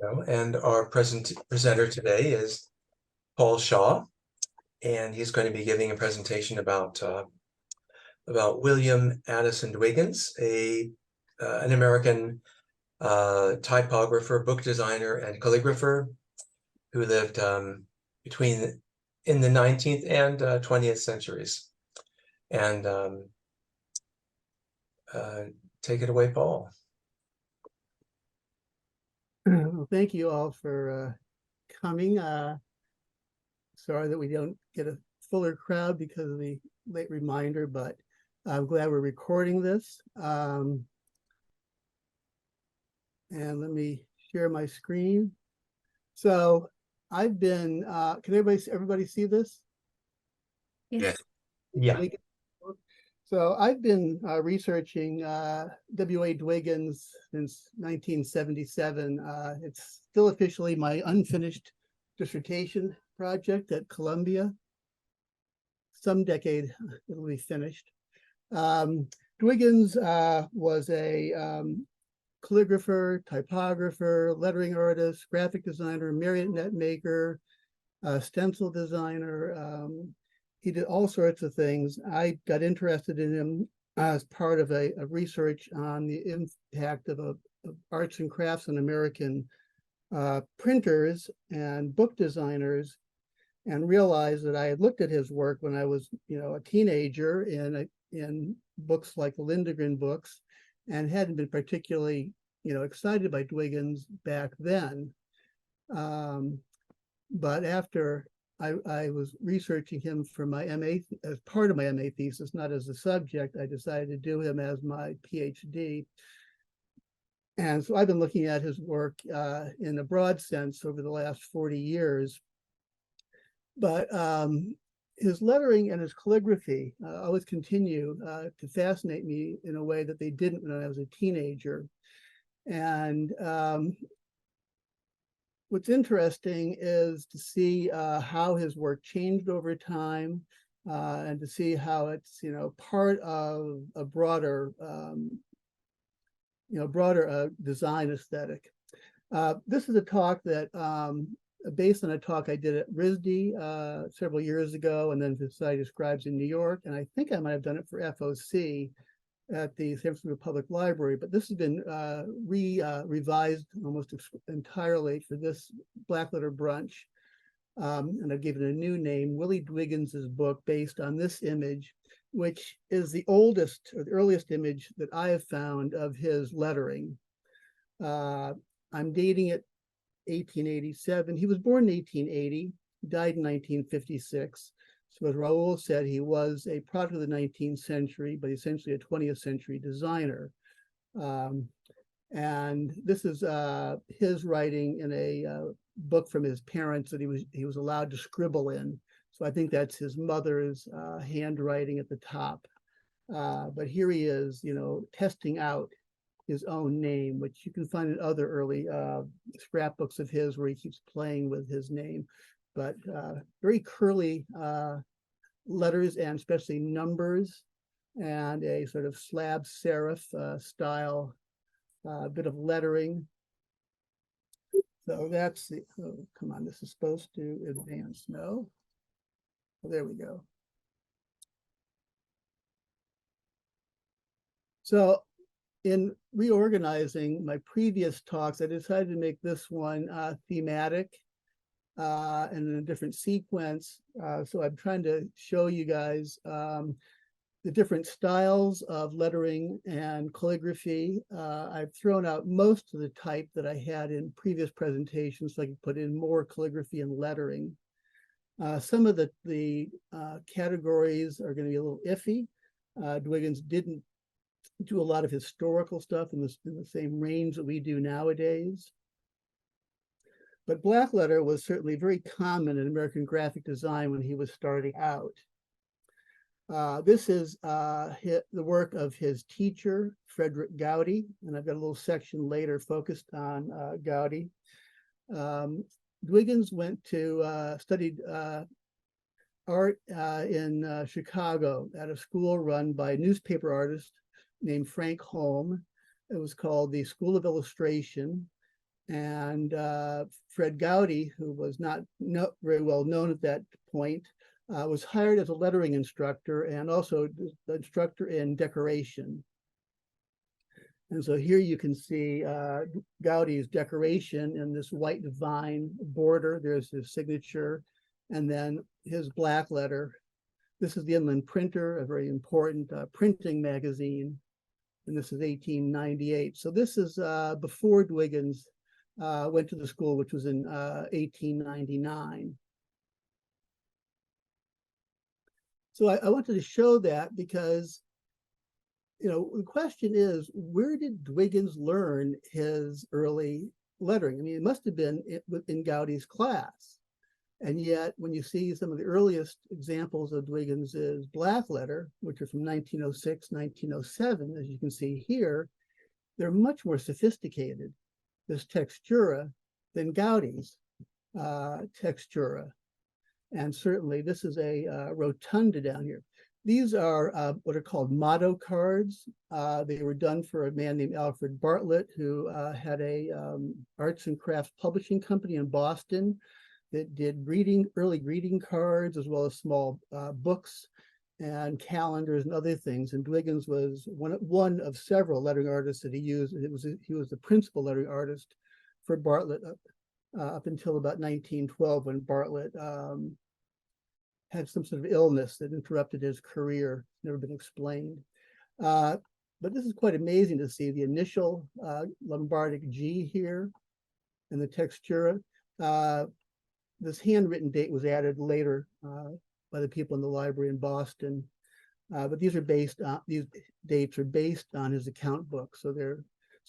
And our presenter today is Paul Shaw, and he's going to be giving a presentation about William Addison Dwiggins, an American typographer, book designer, and calligrapher who lived between in the 19th and 20th centuries. And take it away, Paul. Well, thank you all for coming. Sorry that we don't get a fuller crowd because of the late reminder, but I'm glad we're recording this. And let me share my screen. So I've been, can everybody see this? Yes. Yeah. So I've been researching W A Dwiggins since 1977. It's still officially my unfinished dissertation project at Columbia. Some decade it'll be finished. Dwiggins was a calligrapher, typographer, lettering artist, graphic designer, marionette maker, stencil designer. He did all sorts of things. I got interested in him as part of a research on the impact of arts and crafts on American printers and book designers, and realized that I had looked at his work when I was, a teenager in books like the Lindgren books, and hadn't been particularly, excited by Dwiggins back then. But after I was researching him for my MA, as part of my MA thesis, not as a subject, I decided to do him as my PhD. And so I've been looking at his work in a broad sense over the last 40 years. But his lettering and his calligraphy always continue to fascinate me in a way that they didn't when I was a teenager. And what's interesting is to see how his work changed over time, and to see how it's, part of a broader, design aesthetic. This is a talk that, based on a talk I did at RISD several years ago, and then for Society of Scribes in New York, and I think I might have done it for FOC at the San Francisco Public Library, but this has been revised almost entirely for this Blackletter Brunch, and I've given it a new name, Willie Dwiggins' book, based on this image, which is the oldest or the earliest image that I have found of his lettering. I'm dating it 1887. He was born in 1880, died in 1956. So as Raoul said, he was a product of the 19th century, but essentially a 20th century designer. And this is his writing in a book from his parents that he was allowed to scribble in. So I think that's his mother's handwriting at the top. But here he is, testing out his own name, which you can find in other early scrapbooks of his where he keeps playing with his name. But very curly letters, and especially numbers, and a sort of slab serif style bit of lettering. So that's the, oh, come on, this is supposed to advance, no? Well, there we go. So in reorganizing my previous talks, I decided to make this one thematic and in a different sequence. So I'm trying to show you guys the different styles of lettering and calligraphy. I've thrown out most of the type that I had in previous presentations, so I can put in more calligraphy and lettering. Some of the categories are going to be a little iffy. Dwiggins didn't do a lot of historical stuff in the same range that we do nowadays. But blackletter was certainly very common in American graphic design when he was starting out. This is the work of his teacher, Frederick Goudy, and I've got a little section later focused on Goudy. Dwiggins went to studied art in Chicago at a school run by a newspaper artist named Frank Holm. It was called the School of Illustration. And Fred Gowdy, who was not very well known at that point, was hired as a lettering instructor and also the instructor in decoration. And so here you can see Gaudy's decoration in this white vine border. There's his signature, and then his black letter. This is the Inland Printer, a very important printing magazine, and this is 1898. So this is before Dwiggins went to the school, which was in 1899. So I wanted to show that because, the question is, where did Dwiggins learn his early lettering? I mean, it must have been in Gaudy's class. And yet, when you see some of the earliest examples of Dwiggins's black letter, which are from 1906, 1907, as you can see here, they're much more sophisticated, this textura, than Gaudy's textura. And certainly, this is a rotunda down here. These are what are called motto cards. They were done for a man named Alfred Bartlett, who had a arts and crafts publishing company in Boston that did early greeting cards, as well as small books and calendars and other things. And Dwiggins was one of several lettering artists that he used. He was the principal lettering artist for Bartlett up until about 1912, when Bartlett had some sort of illness that interrupted his career. It's never been explained. But this is quite amazing to see the initial Lombardic G here and the textura. This handwritten date was added later by the people in the library in Boston. But these dates are based on his account book. So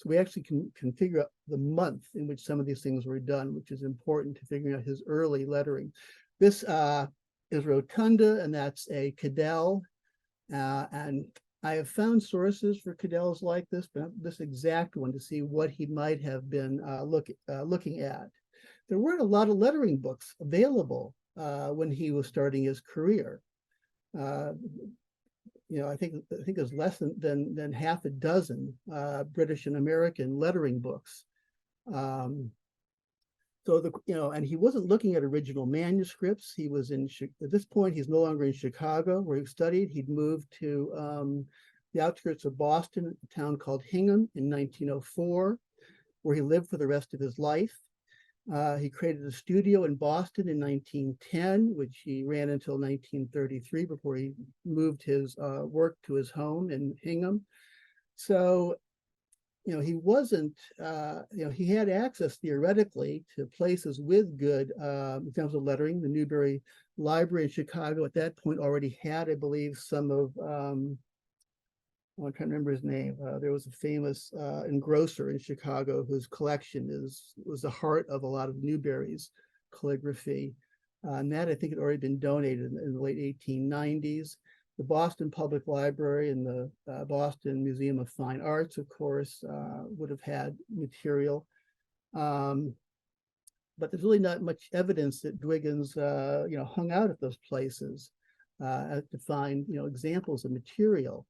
we actually can figure out the month in which some of these things were done, which is important to figuring out his early lettering. This is rotunda, and that's a Cadell. And I have found sources for Cadells like this, but this exact one to see what he might have been looking at. There weren't a lot of lettering books available when he was starting his career. I think there's less than half a dozen British and American lettering books. And he wasn't looking at original manuscripts. He was at this point, he's no longer in Chicago, where he studied. He'd moved to the outskirts of Boston, a town called Hingham, in 1904, where he lived for the rest of his life. He created a studio in Boston in 1910, which he ran until 1933 before he moved his work to his home in Hingham. So, he wasn't, he had access theoretically to places with good examples of lettering. The Newberry Library in Chicago at that point already had, I believe, some of, I'm trying to remember his name. There was a famous engrosser in Chicago whose collection was the heart of a lot of Newberry's calligraphy. And that, I think, had already been donated in the late 1890s. The Boston Public Library and the Boston Museum of Fine Arts, of course, would have had material. But there's really not much evidence that Dwiggins, hung out at those places to find, examples of material.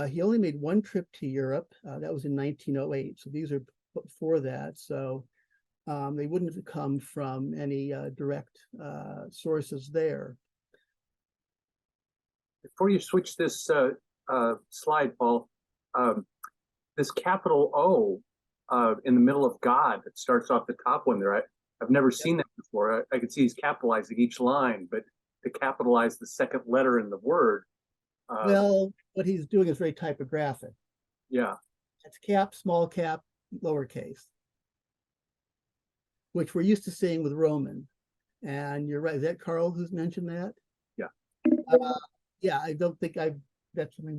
He only made one trip to Europe. That was in 1908. So these are before that. So they wouldn't have come from any direct sources there. Before you switch this slide, Paul, this capital O in the middle of God that starts off the top one there, I've never seen that before. I can see he's capitalizing each line, but to capitalize the second letter in the word. Well, what he's doing is very typographic. Yeah. It's cap, small cap, lowercase, which we're used to seeing with Roman. And you're right. Is that Carl who's mentioned that? Yeah. Yeah, I don't think that's something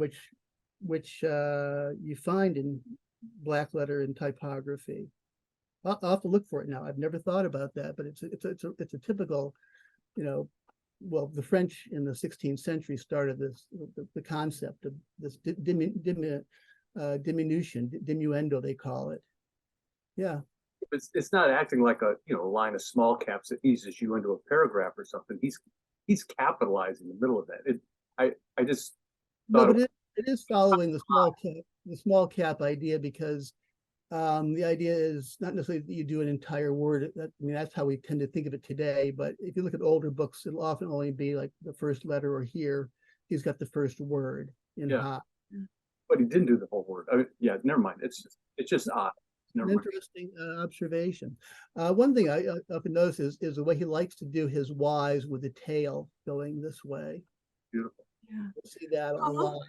which you find in blackletter and typography. I'll have to look for it now. I've never thought about that, but it's a typical, well, the French in the 16th century started the concept of this diminution, diminuendo they call it. Yeah. It's not acting like a line of small caps that eases you into a paragraph or something. He's capitalizing in the middle of that. I just No, but it is following the small cap idea, because The idea is not necessarily that you do an entire word. I mean, that's how we tend to think of it today. But if you look at older books, it'll often only be like the first letter, or here, he's got the first word in Yeah. ha. But he didn't do the whole word. I mean, yeah, never mind. It's just odd. Never An mind. interesting observation. One thing I often notice is the way he likes to do his Ys with the tail going this way. Beautiful. Yeah. You'll see that a lot.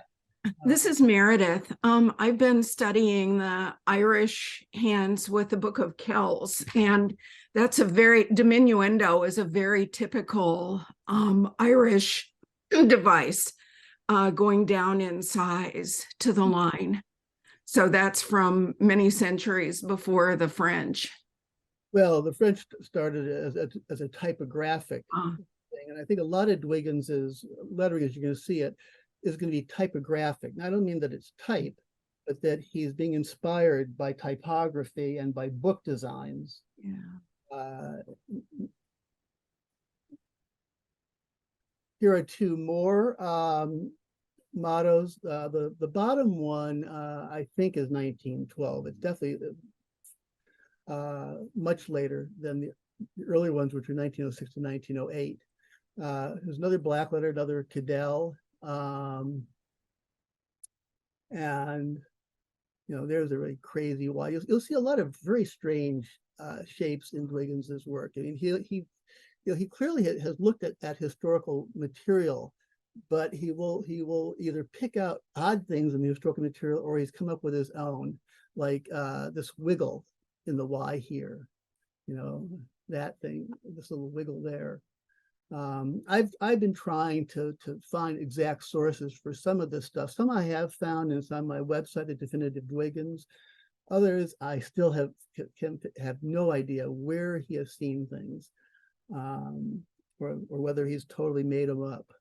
This is Meredith. I've been studying the Irish hands with the Book of Kells, and that's a very, diminuendo is a very typical Irish device, going down in size to the line. So that's from many centuries before the French. Well, the French started as a typographic thing, and I think a lot of Dwiggins's lettering, as you're going to see it, is going to be typographic. And I don't mean that it's type, but that he's being inspired by typography and by book designs. Yeah. Here are two more mottos. The bottom one, I think, is 1912. It's definitely much later than the earlier ones, which were 1906 to 1908. There's another Blackletter, another Cadell. And there's a really crazy Y. You'll see a lot of very strange shapes in Dwiggins's work. I mean, he clearly has looked at historical material, but he will either pick out odd things in the historical material, or he's come up with his own, like this wiggle in the Y here, that thing, this little wiggle there. I've been trying to find exact sources for some of this stuff. Some I have found, and it's on my website, The Definitive Dwiggins. Others I still have no idea where he has seen things, or whether he's totally made them up.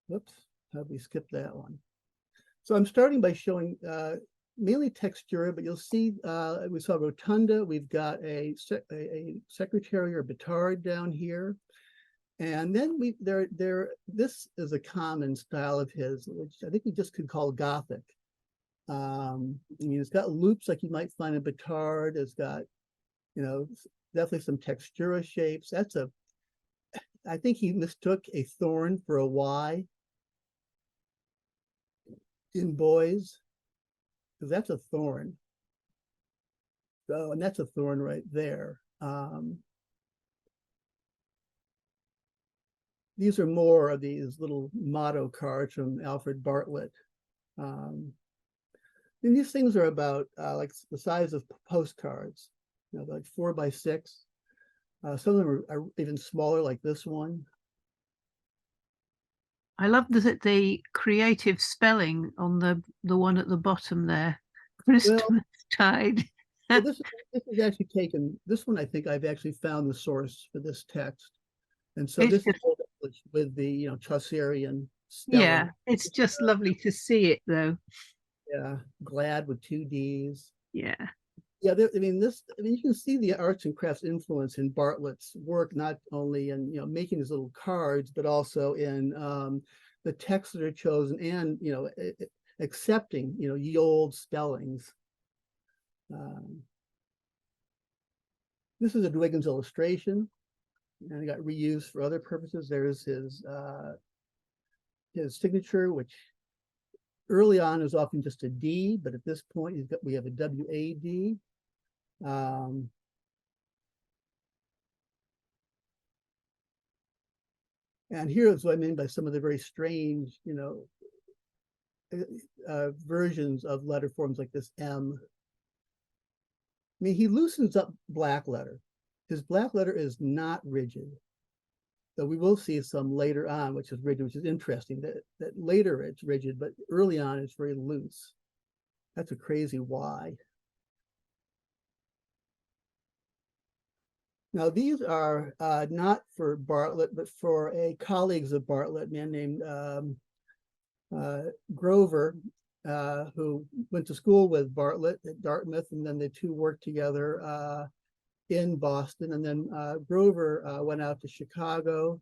Whoops, how did we skip that one? So I'm starting by showing mainly textura, but you'll see we saw rotunda. We've got a secretary or batard down here, and then this is a common style of his, which I think we just could call Gothic. I mean, it's got loops like you might find in batard. It's got definitely some textura shapes. I think he mistook a thorn for a Y in boys, because that's a thorn. So, and that's a thorn right there. These are more of these little motto cards from Alfred Bartlett. And these things are about like the size of postcards, like 4 by 6. Some of them are even smaller, like this one. I love the creative spelling on the one at the bottom there. Christmas tide. Well, this is actually taken. This one, I think I've actually found the source for this text, and so this is with the Chaucerian spelling. Yeah, it's just lovely to see it though. Yeah, glad with 2 D's. Yeah. Yeah, I mean, you can see the arts and crafts influence in Bartlett's work, not only in making these little cards, but also in the texts that are chosen, and accepting ye old spellings. This is a Dwiggins illustration, and it got reused for other purposes. There's his signature, which early on is often just a D, but at this point we have a WAD. And here is what I mean by some of the very strange, versions of letter forms like this M. I mean, he loosens up Blackletter. His Blackletter is not rigid. So we will see some later on, which is rigid, which is interesting. That later it's rigid, but early on it's very loose. That's a crazy Y. Now these are not for Bartlett, but for colleagues of Bartlett, a man named Grover, who went to school with Bartlett at Dartmouth, and then the two worked together in Boston. And then Grover went out to Chicago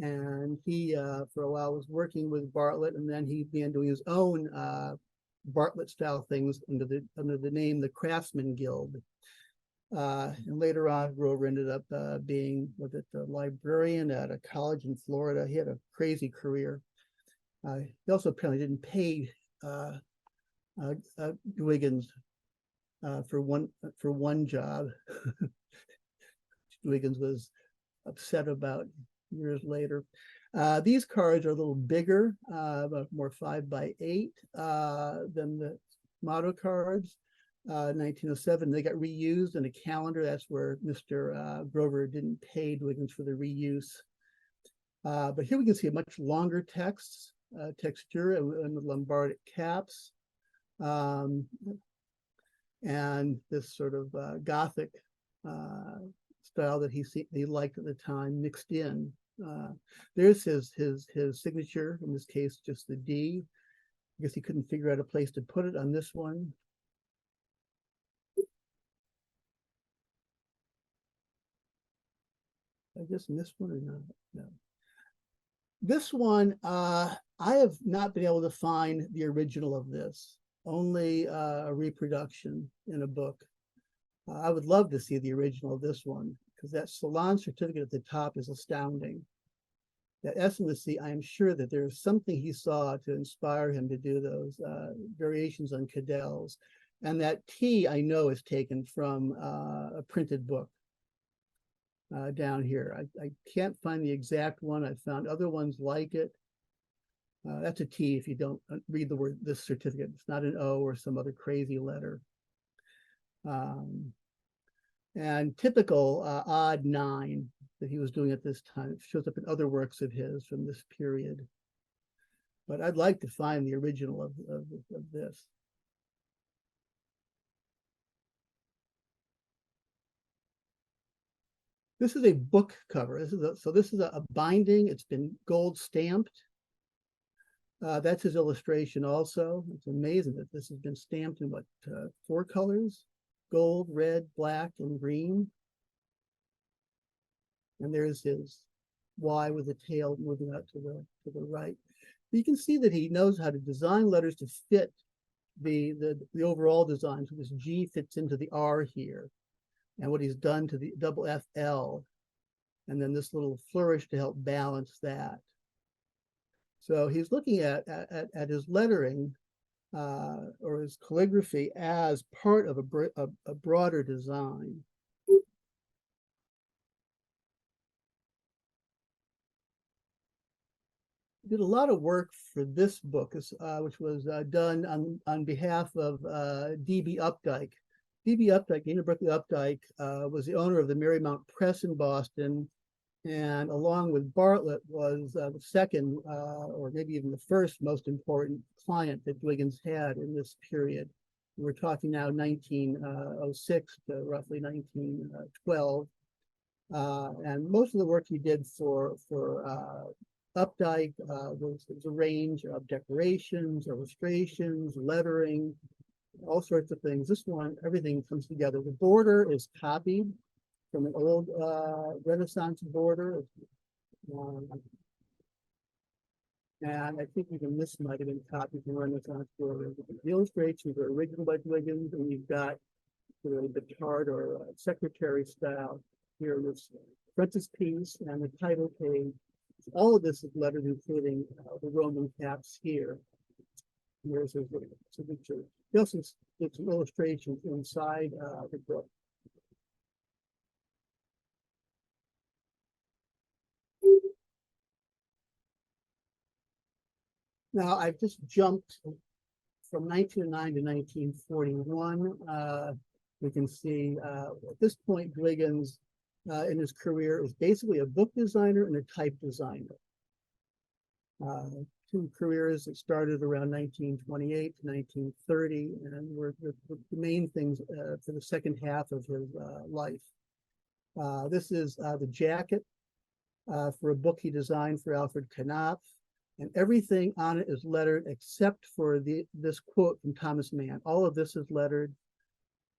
And he, for a while, was working with Bartlett, and then he began doing his own Bartlett style things under the name the Craftsman Guild. And later on, Grover ended up being the librarian at a college in Florida. He had a crazy career. He also apparently didn't pay Dwiggins for one job. Dwiggins was upset about years later. These cards are a little bigger, more 5x8 than the motto cards. 1907, they got reused in a calendar. That's where Mr. Grover didn't pay Dwiggins for the reuse. But here we can see a much longer text, texture and the Lombardic caps. And this sort of Gothic style that he liked at the time mixed in. There's his signature, in this case, just the D. I guess he couldn't figure out a place to put it on this one. I just missed one or not? No. This one, I have not been able to find the original of this, only a reproduction in a book. I would love to see the original of this one, because that salon certificate at the top is astounding. That estimacy, I am sure that there is something he saw to inspire him to do those variations on Cadell's. And that T, I know, is taken from a printed book down here. I can't find the exact one. I found other ones like it. That's a T if you don't read the word, this certificate. It's not an O or some other crazy letter. And typical odd 9 that he was doing at this time. It shows up in other works of his from this period. But I'd like to find the original of this. This is a book cover. This is a binding. It's been gold stamped. That's his illustration also. It's amazing that this has been stamped in what, 4 colors? Gold, red, black, and green. And there's his Y with the tail moving out to the right. You can see that he knows how to design letters to fit the overall design. So this G fits into the R here. And what he's done to the double FL, and then this little flourish to help balance that. So he's looking at his lettering or his calligraphy as part of a broader design. Did a lot of work for this book, which was done on behalf of D.B. Updike. D.B. Updike, Dana Brooklyn Updike, was the owner of the Marymount Press in Boston, and along with Bartlett was the second, or maybe even the first most important client that Dwiggins had in this period. We're talking now 1906 to roughly 1912. And most of the work he did for Updike was a range of decorations, illustrations, lettering, all sorts of things. This one, everything comes together. The border is copied from an old Renaissance border. And I think even this might have been copied from Renaissance border. The illustrations are original by Dwiggins, and you've got the chart or secretary style here in this frontispiece and the title page. All of this is lettered, including the Roman caps here. Here's his signature. He also did some illustrations inside the book. Now, I've just jumped from 1909 to 1941. We can see at this point, Dwiggins in his career is basically a book designer and a type designer. 2 careers that started around 1928 to 1930, and were the main things for the second half of his life. This is the jacket for a book he designed for Alfred Knopf, and everything on it is lettered except for this quote from Thomas Mann. All of this is lettered,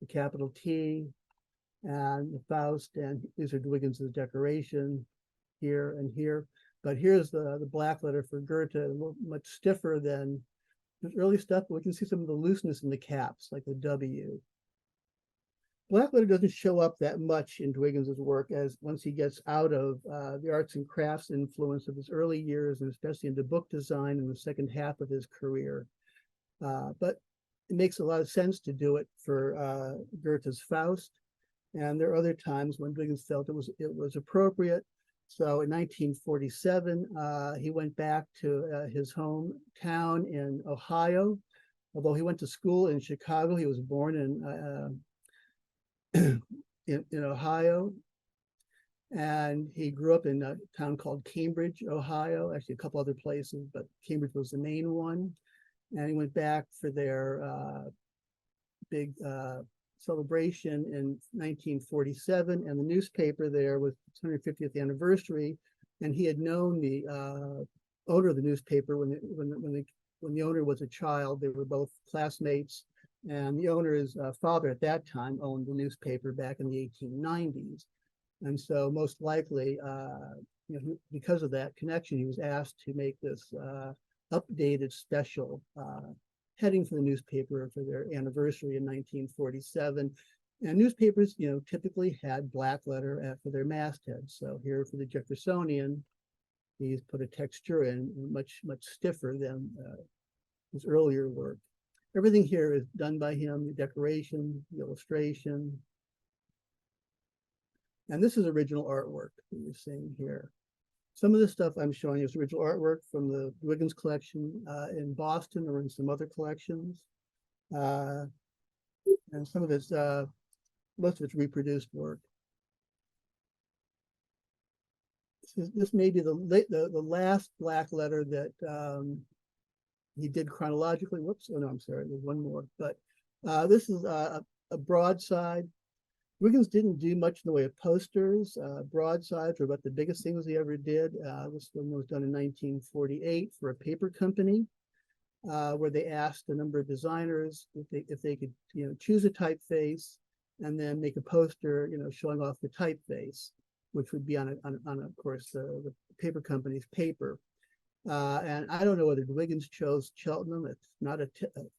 the capital T, and the Faust, and these are Dwiggins' decoration here and here. But here's the black letter for Goethe, much stiffer than the early stuff, but we can see some of the looseness in the caps, like the W. Blackletter doesn't show up that much in Dwiggins' work as once he gets out of the arts and crafts influence of his early years, and especially into book design in the second half of his career. But it makes a lot of sense to do it for Goethe's Faust. And there are other times when Dwiggins felt it was appropriate. So in 1947, he went back to his hometown in Ohio. Although he went to school in Chicago, he was born in Ohio. And he grew up in a town called Cambridge, Ohio, actually a couple other places, but Cambridge was the main one. And he went back for their big celebration in 1947, and the newspaper there was its 150th anniversary, and he had known the owner of the newspaper when the owner was a child. They were both classmates, and the owner's father at that time owned the newspaper back in the 1890s, and so most likely, because of that connection, he was asked to make this updated special heading for the newspaper for their anniversary in 1947. And newspapers, typically had black letter for their mastheads. So here for the Jeffersonian, he's put a texture in much stiffer than his earlier work. Everything here is done by him, the decoration, the illustration. And this is original artwork that you're seeing here. Some of the stuff I'm showing you is original artwork from the Dwiggins collection in Boston or in some other collections. And some of it's, most of it's reproduced work. This may be the last black letter that he did chronologically. Whoops, oh no, I'm sorry, there's one more. But this is a broadside. Dwiggins didn't do much in the way of posters. Broadsides were about the biggest things he ever did. This one was done in 1948 for a paper company, where they asked a number of designers if they could choose a typeface and then make a poster showing off the typeface, which would be on of course the paper company's paper. And I don't know whether Dwiggins chose Cheltenham. It's not a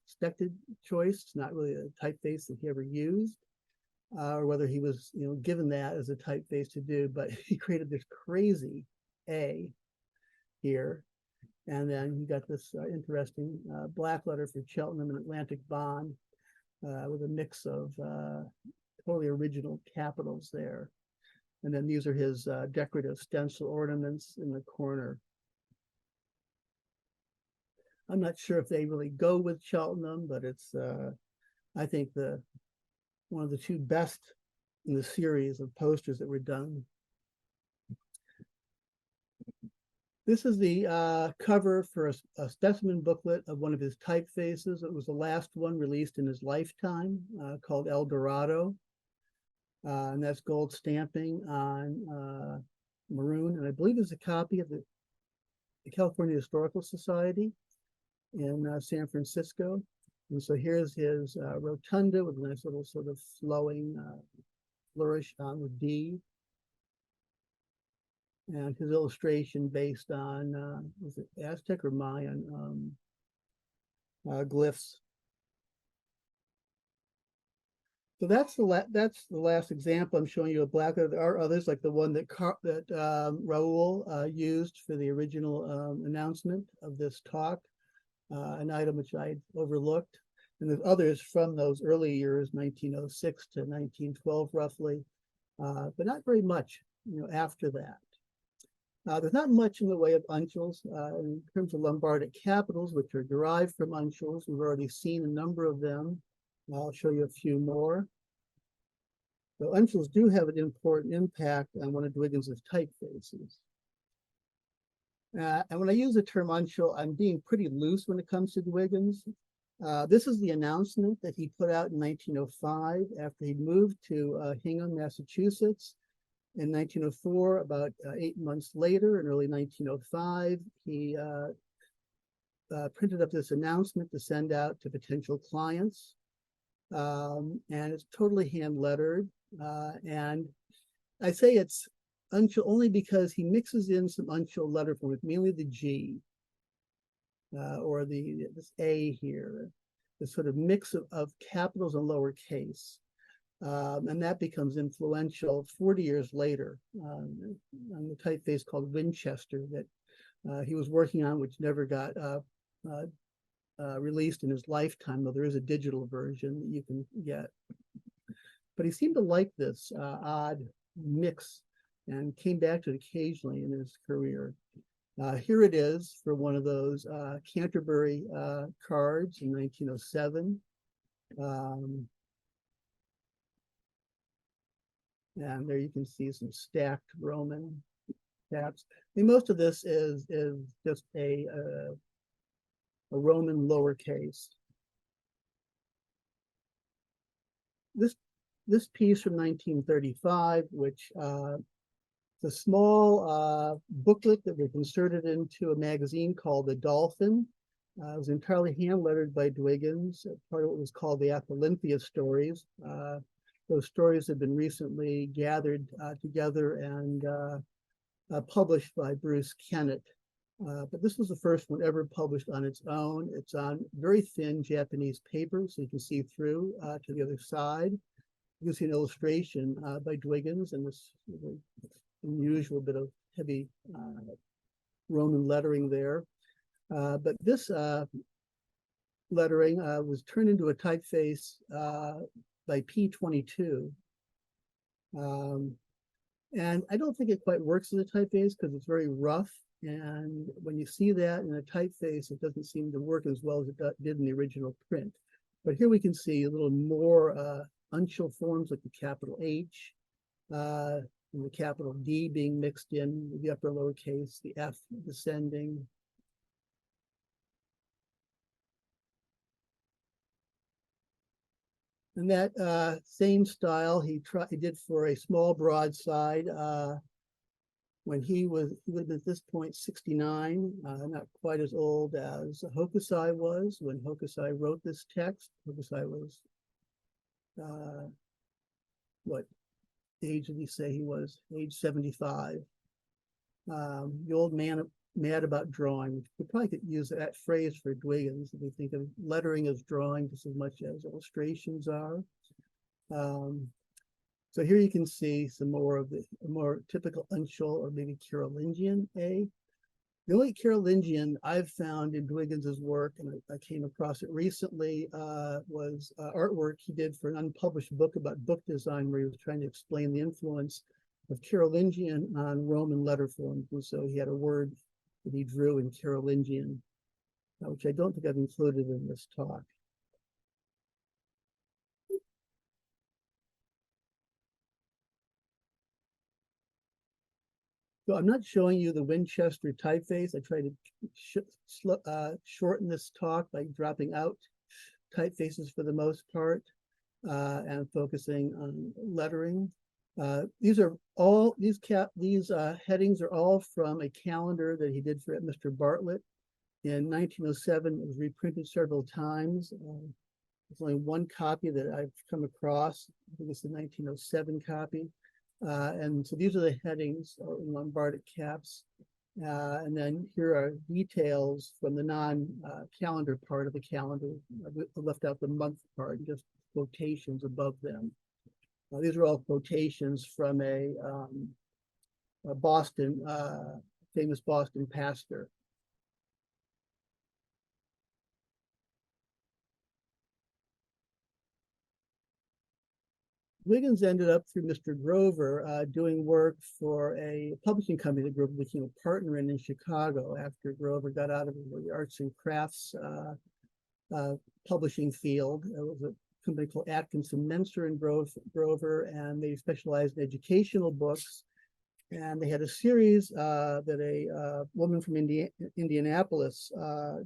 expected choice. It's not really a typeface that he ever used. Or whether he was, given that as a typeface to do, but he created this crazy A here. And then you got this interesting black letter for Cheltenham and Atlantic Bond with a mix of totally original capitals there. And then these are his decorative stencil ornaments in the corner. I'm not sure if they really go with Cheltenham, but it's, I think, one of the two best in the series of posters that were done. This is the cover for a specimen booklet of one of his typefaces. It was the last one released in his lifetime, called El Dorado. And that's gold stamping on maroon. And I believe there's a copy of the California Historical Society in San Francisco. And so here's his rotunda with a nice little sort of flowing flourish on the D. And his illustration based on, was it Aztec or Mayan glyphs. So that's the last example I'm showing you of black letter. There are others like the one that Raul used for the original announcement of this talk. An item which I overlooked. And there's others from those early years, 1906 to 1912 roughly, but not very much after that. There's not much in the way of uncials in terms of Lombardic capitals, which are derived from uncials. We've already seen a number of them. I'll show you a few more. So uncials do have an important impact on one of Dwiggins' typefaces. And when I use the term uncial, I'm being pretty loose when it comes to Dwiggins. This is the announcement that he put out in 1905 after he moved to Hingham, Massachusetts. In 1904, about 8 months later, in early 1905, he printed up this announcement to send out to potential clients. And it's totally hand lettered. And I say it's uncial only because he mixes in some uncial letter forms, mainly the G, or this A here, this sort of mix of capitals and lowercase. And that becomes influential 40 years later on the typeface called Winchester that he was working on, which never got released in his lifetime, though there is a digital version that you can get. But he seemed to like this odd mix and came back to it occasionally in his career. Here it is for one of those Canterbury cards in 1907. And there you can see some stacked Roman caps. I mean, most of this is just a Roman lowercase. This piece from 1935, which the small booklet that was inserted into a magazine called The Dolphin. It was entirely hand-lettered by Dwiggins, part of what was called the Apolynthia stories. Those stories have been recently gathered together and published by Bruce Kennett. But this was the first one ever published on its own. It's on very thin Japanese paper, so you can see through to the other side. You can see an illustration by Dwiggins and this unusual bit of heavy Roman lettering there. But this lettering was turned into a typeface by P22. And I don't think it quite works as a typeface because it's very rough. And when you see that in a typeface, it doesn't seem to work as well as it did in the original print. But here we can see a little more uncial forms like the capital H, and the capital D being mixed in with the upper lowercase, the F descending. And that same style he did for a small broadside when he would have been at this point 69, not quite as old as Hokusai was when Hokusai wrote this text. Hokusai was, what age did he say he was? Age 75. The old man mad about drawing. We probably could use that phrase for Dwiggins if we think of lettering as drawing just as much as illustrations are. So here you can see some more of the more typical uncial or maybe Carolingian A. The only Carolingian I've found in Dwiggins's work, and I came across it recently, was artwork he did for an unpublished book about book design, where he was trying to explain the influence of Carolingian on Roman letter forms. And so he had a word that he drew in Carolingian, which I don't think I've included in this talk. So I'm not showing you the Winchester typeface. I try to shorten this talk by dropping out typefaces for the most part and focusing on lettering. These headings are all from a calendar that he did for Mr. Bartlett in 1907. It was reprinted several times. There's only one copy that I've come across. I think it's the 1907 copy. And so these are the headings in Lombardic caps. And then here are details from the non-calendar part of the calendar. I left out the month part, just quotations above them. These are all quotations from a Boston, famous Boston pastor. Dwiggins ended up through Mr. Grover doing work for a publishing company that Grover became a partner in Chicago after Grover got out of the arts and crafts publishing field. It was a company called Atkinson, Menser and Grover, and they specialized in educational books. And they had a series that a woman from Indianapolis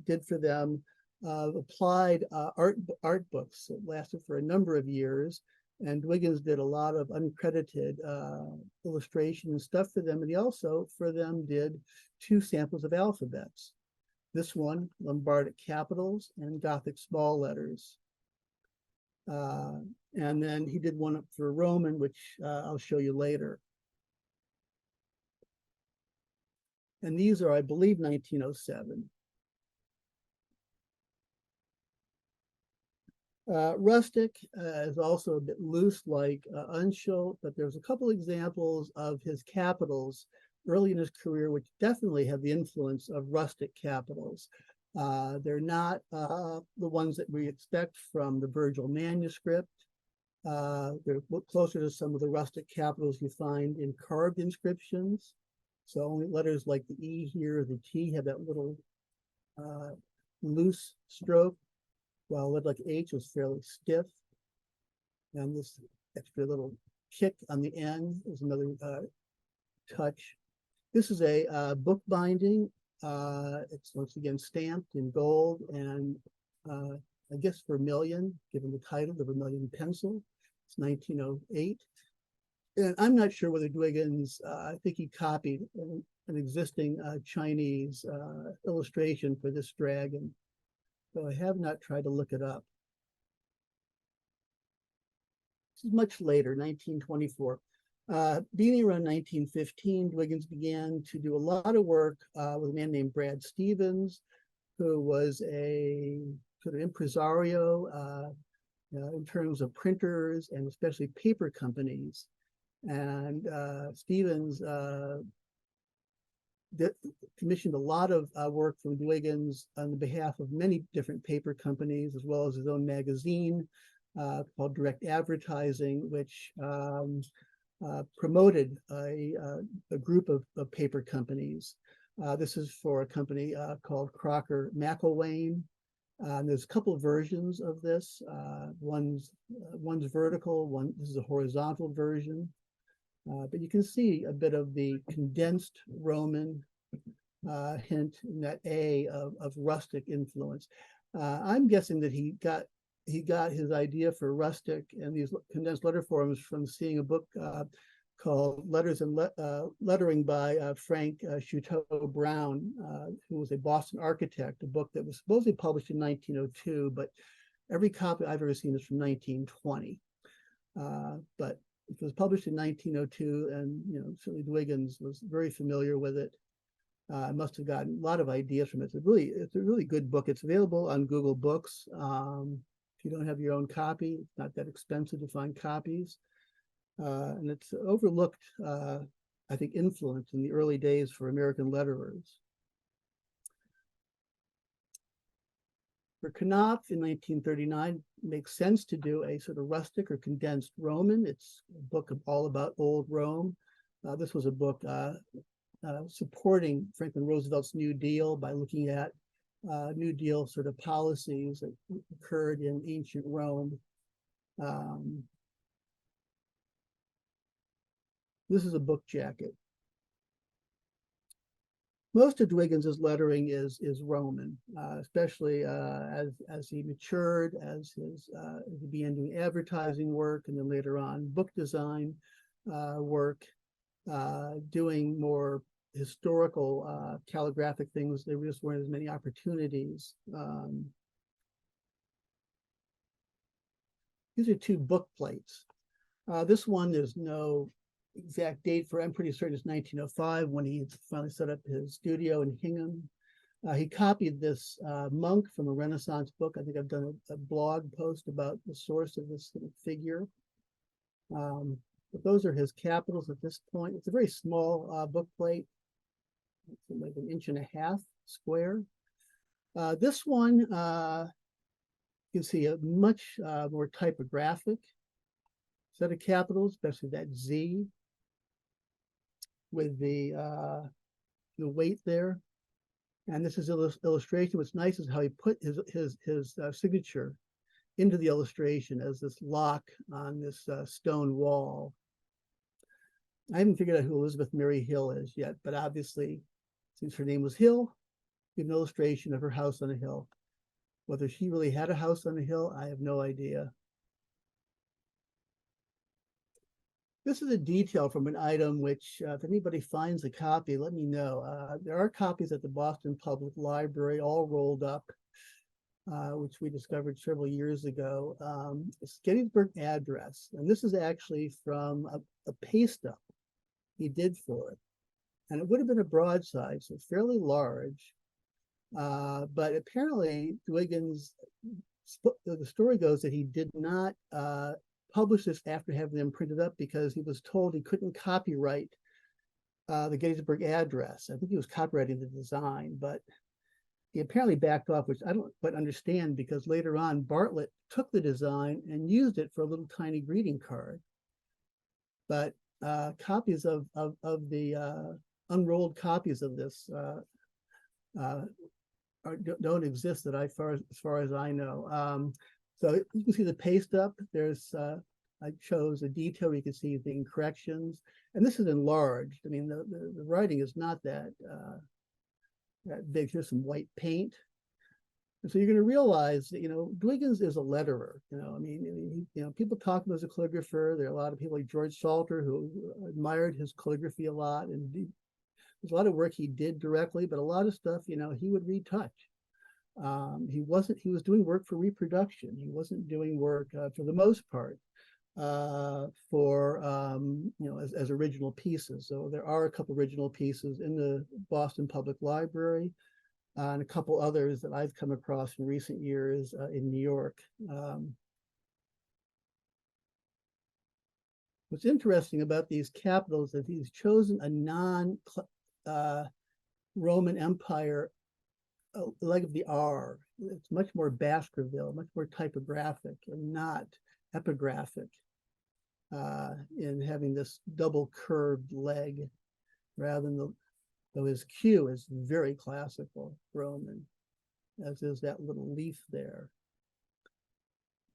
did for them, applied art books. It lasted for a number of years. And Dwiggins did a lot of uncredited illustration and stuff for them. And he also, for them, did 2 samples of alphabets. This one, Lombardic capitals and Gothic small letters. And then he did one for Roman, which I'll show you later. And these are, I believe, 1907. Rustic is also a bit loose like Unshow, but there's a couple examples of his capitals early in his career, which definitely have the influence of rustic capitals. They're not the ones that we expect from the Virgil manuscript. They're closer to some of the rustic capitals you find in carved inscriptions. So only letters like the E here, the T have that little loose stroke, while a letter like H was fairly stiff. And this extra little kick on the end is another touch. This is a book binding. It's once again stamped in gold and I guess vermilion, given the title, the Vermilion Pencil. It's 1908. And I'm not sure whether Dwiggins, I think he copied an existing Chinese illustration for this dragon. So I have not tried to look it up. This is much later, 1924. Beginning around 1915, Dwiggins began to do a lot of work with a man named Brad Stevens, who was a sort of impresario in terms of printers and especially paper companies. And Stevens commissioned a lot of work from Dwiggins on the behalf of many different paper companies, as well as his own magazine called Direct Advertising, which promoted a group of paper companies. This is for a company called Crocker McIlwain. There's a couple of versions of this. One's vertical, this is a horizontal version. But you can see a bit of the condensed Roman hint in that A of rustic influence. I'm guessing that he got his idea for rustic and these condensed letter forms from seeing a book called Letters and Lettering by Frank Shuto Brown, who was a Boston architect, a book that was supposedly published in 1902, but every copy I've ever seen is from 1920. But it was published in 1902, and certainly Dwiggins was very familiar with it. I must have gotten a lot of ideas from it. It's a really good book. It's available on Google Books. If you don't have your own copy, it's not that expensive to find copies. And it's overlooked, I think, influence in the early days for American letterers. For Knopf in 1939, it makes sense to do a sort of rustic or condensed Roman. It's a book all about old Rome. This was a book supporting Franklin Roosevelt's New Deal by looking at New Deal sort of policies that occurred in ancient Rome. This is a book jacket. Most of Dwiggins' lettering is Roman, especially as he matured, as he began doing advertising work, and then later on book design work, doing more historical calligraphic things. There just weren't as many opportunities. These are two book plates. This one, there's no exact date for. I'm pretty certain it's 1905 when he finally set up his studio in Hingham. He copied this monk from a Renaissance book. I think I've done a blog post about the source of this figure. But those are his capitals at this point. It's a very small book plate. It's like 1.5 inches square. This one, you can see a much more typographic set of capitals, especially that Z with the weight there. And this is illustration. What's nice is how he put his signature into the illustration as this lock on this stone wall. I haven't figured out who Elizabeth Mary Hill is yet, but obviously, since her name was Hill, we have an illustration of her house on a hill. Whether she really had a house on a hill, I have no idea. This is a detail from an item which, if anybody finds a copy, let me know. There are copies at the Boston Public Library, all rolled up, which we discovered several years ago. It's Gettysburg Address, and this is actually from a paste up he did for it. and it would have been a broadside, so fairly large. But apparently Dwiggins, the story goes that he did not publish this after having them printed up because he was told he couldn't copyright the Gettysburg Address. I think he was copyrighting the design, but he apparently backed off, which I don't quite understand, because later on Bartlett took the design and used it for a little tiny greeting card. But copies of the unrolled copies of this don't exist that as far as I know. So you can see the paste up. There's I chose a detail you can see the corrections, and this is enlarged. I mean, the writing is not that big. Here's some white paint. And so you're going to realize that, Dwiggins is a letterer. I mean, people talk about him as a calligrapher. There are a lot of people like George Salter who admired his calligraphy a lot, and there's a lot of work he did directly, but a lot of stuff, he would retouch. He was doing work for reproduction. He wasn't doing work for the most part as original pieces. So there are a couple original pieces in the Boston Public Library, and a couple others that I've come across in recent years in New York. What's interesting about these capitals is he's chosen a non-Roman Empire leg of the R. It's much more Baskerville, much more typographic and not epigraphic in having this double curved leg rather than though his Q is very classical Roman, as is that little leaf there.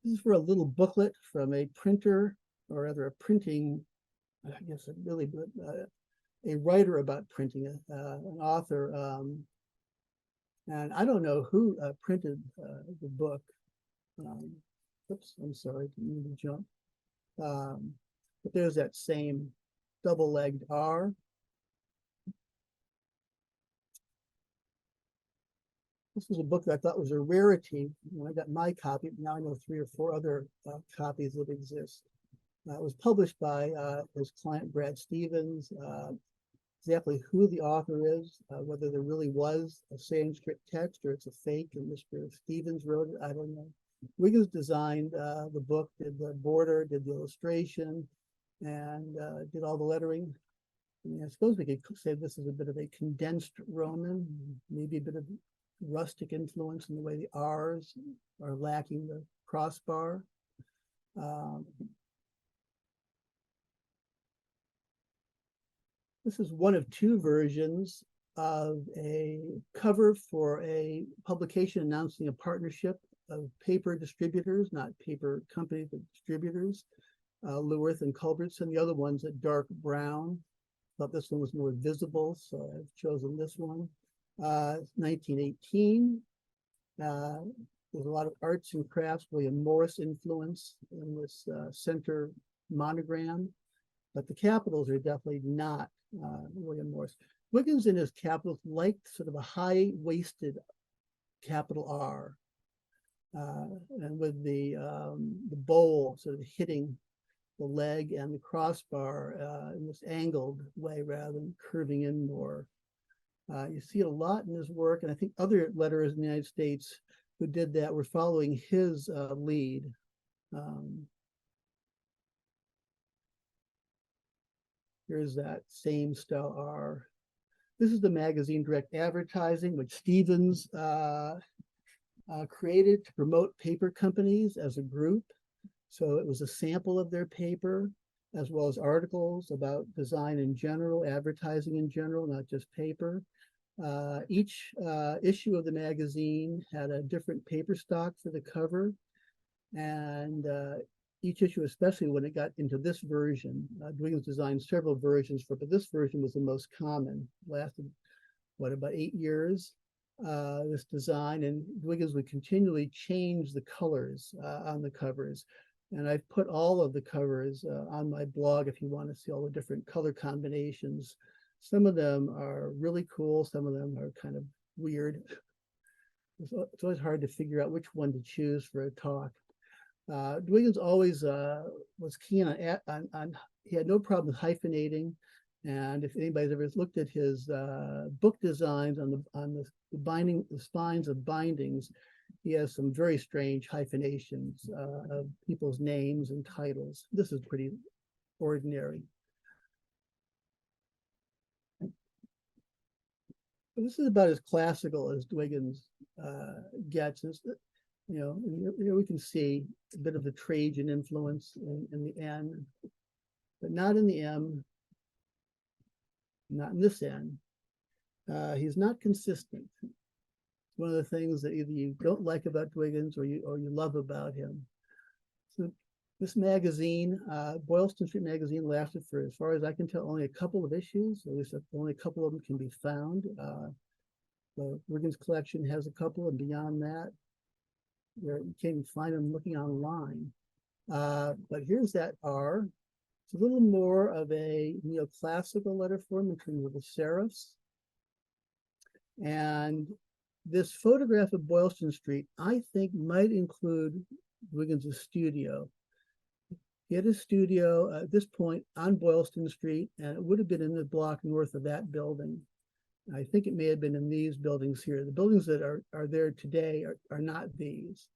This is for a little booklet from a printer, or rather a printing, I guess a writer about printing, an author. And I don't know who printed the book. Oops, I'm sorry, didn't mean to jump. But there's that same double-legged R. This was a book that I thought was a rarity when I got my copy. Now I know 3 or 4 other copies that exist. It was published by his client, Brad Stevens. Exactly who the author is, whether there really was a Sanskrit text or it's a fake and Mr. Stevens wrote it, I don't know. Wiggins designed the book, did the border, did the illustration, and did all the lettering. I mean, I suppose we could say this is a bit of a condensed Roman, maybe a bit of rustic influence in the way the R's are lacking the crossbar. This is one of 2 versions of a cover for a publication announcing a partnership of paper distributors, not paper companies, but distributors, Leworth and Culbertson. The other one's a dark brown. Thought this one was more visible, so I've chosen this one. 1918. There's a lot of arts and crafts, William Morris influence in this center monogram, but the capitals are definitely not William Morris. Wiggins in his capitals liked sort of a high-waisted capital R, and with the bowl sort of hitting the leg and the crossbar in this angled way rather than curving in more. You see it a lot in his work, and I think other letterers in the United States who did that were following his lead. Here's that same style R. This is the magazine Direct Advertising, which Stevens created to promote paper companies as a group. So it was a sample of their paper, as well as articles about design in general, advertising in general, not just paper. Each issue of the magazine had a different paper stock for the cover, and each issue, especially when it got into this version, Dwiggins designed several versions for, but this version was the most common. Lasted, what, about 8 years, this design, and Dwiggins would continually change the colors on the covers. And I've put all of the covers on my blog if you want to see all the different color combinations. Some of them are really cool. Some of them are kind of weird. It's always hard to figure out which one to choose for a talk. Dwiggins always was keen on, he had no problem with hyphenating. And if anybody's ever looked at his book designs on the binding, the spines of bindings, he has some very strange hyphenations of people's names and titles. This is pretty ordinary. But this is about as classical as Dwiggins gets. You know, here we can see a bit of the Trajan influence in the N, but not in the M, not in this N. He's not consistent. One of the things that either you don't like about Dwiggins or you love about him. So this magazine, Boylston Street Magazine, lasted for, as far as I can tell, only a couple of issues. At least only a couple of them can be found. The Dwiggins collection has a couple, and beyond that, you can't even find them looking online. But here's that R. It's a little more of a neoclassical letter form in terms of the serifs. And this photograph of Boylston Street, I think, might include Dwiggins' studio. He had a studio at this point on Boylston Street, and it would have been in the block north of that building. I think it may have been in these buildings here. The buildings that are there today are not these.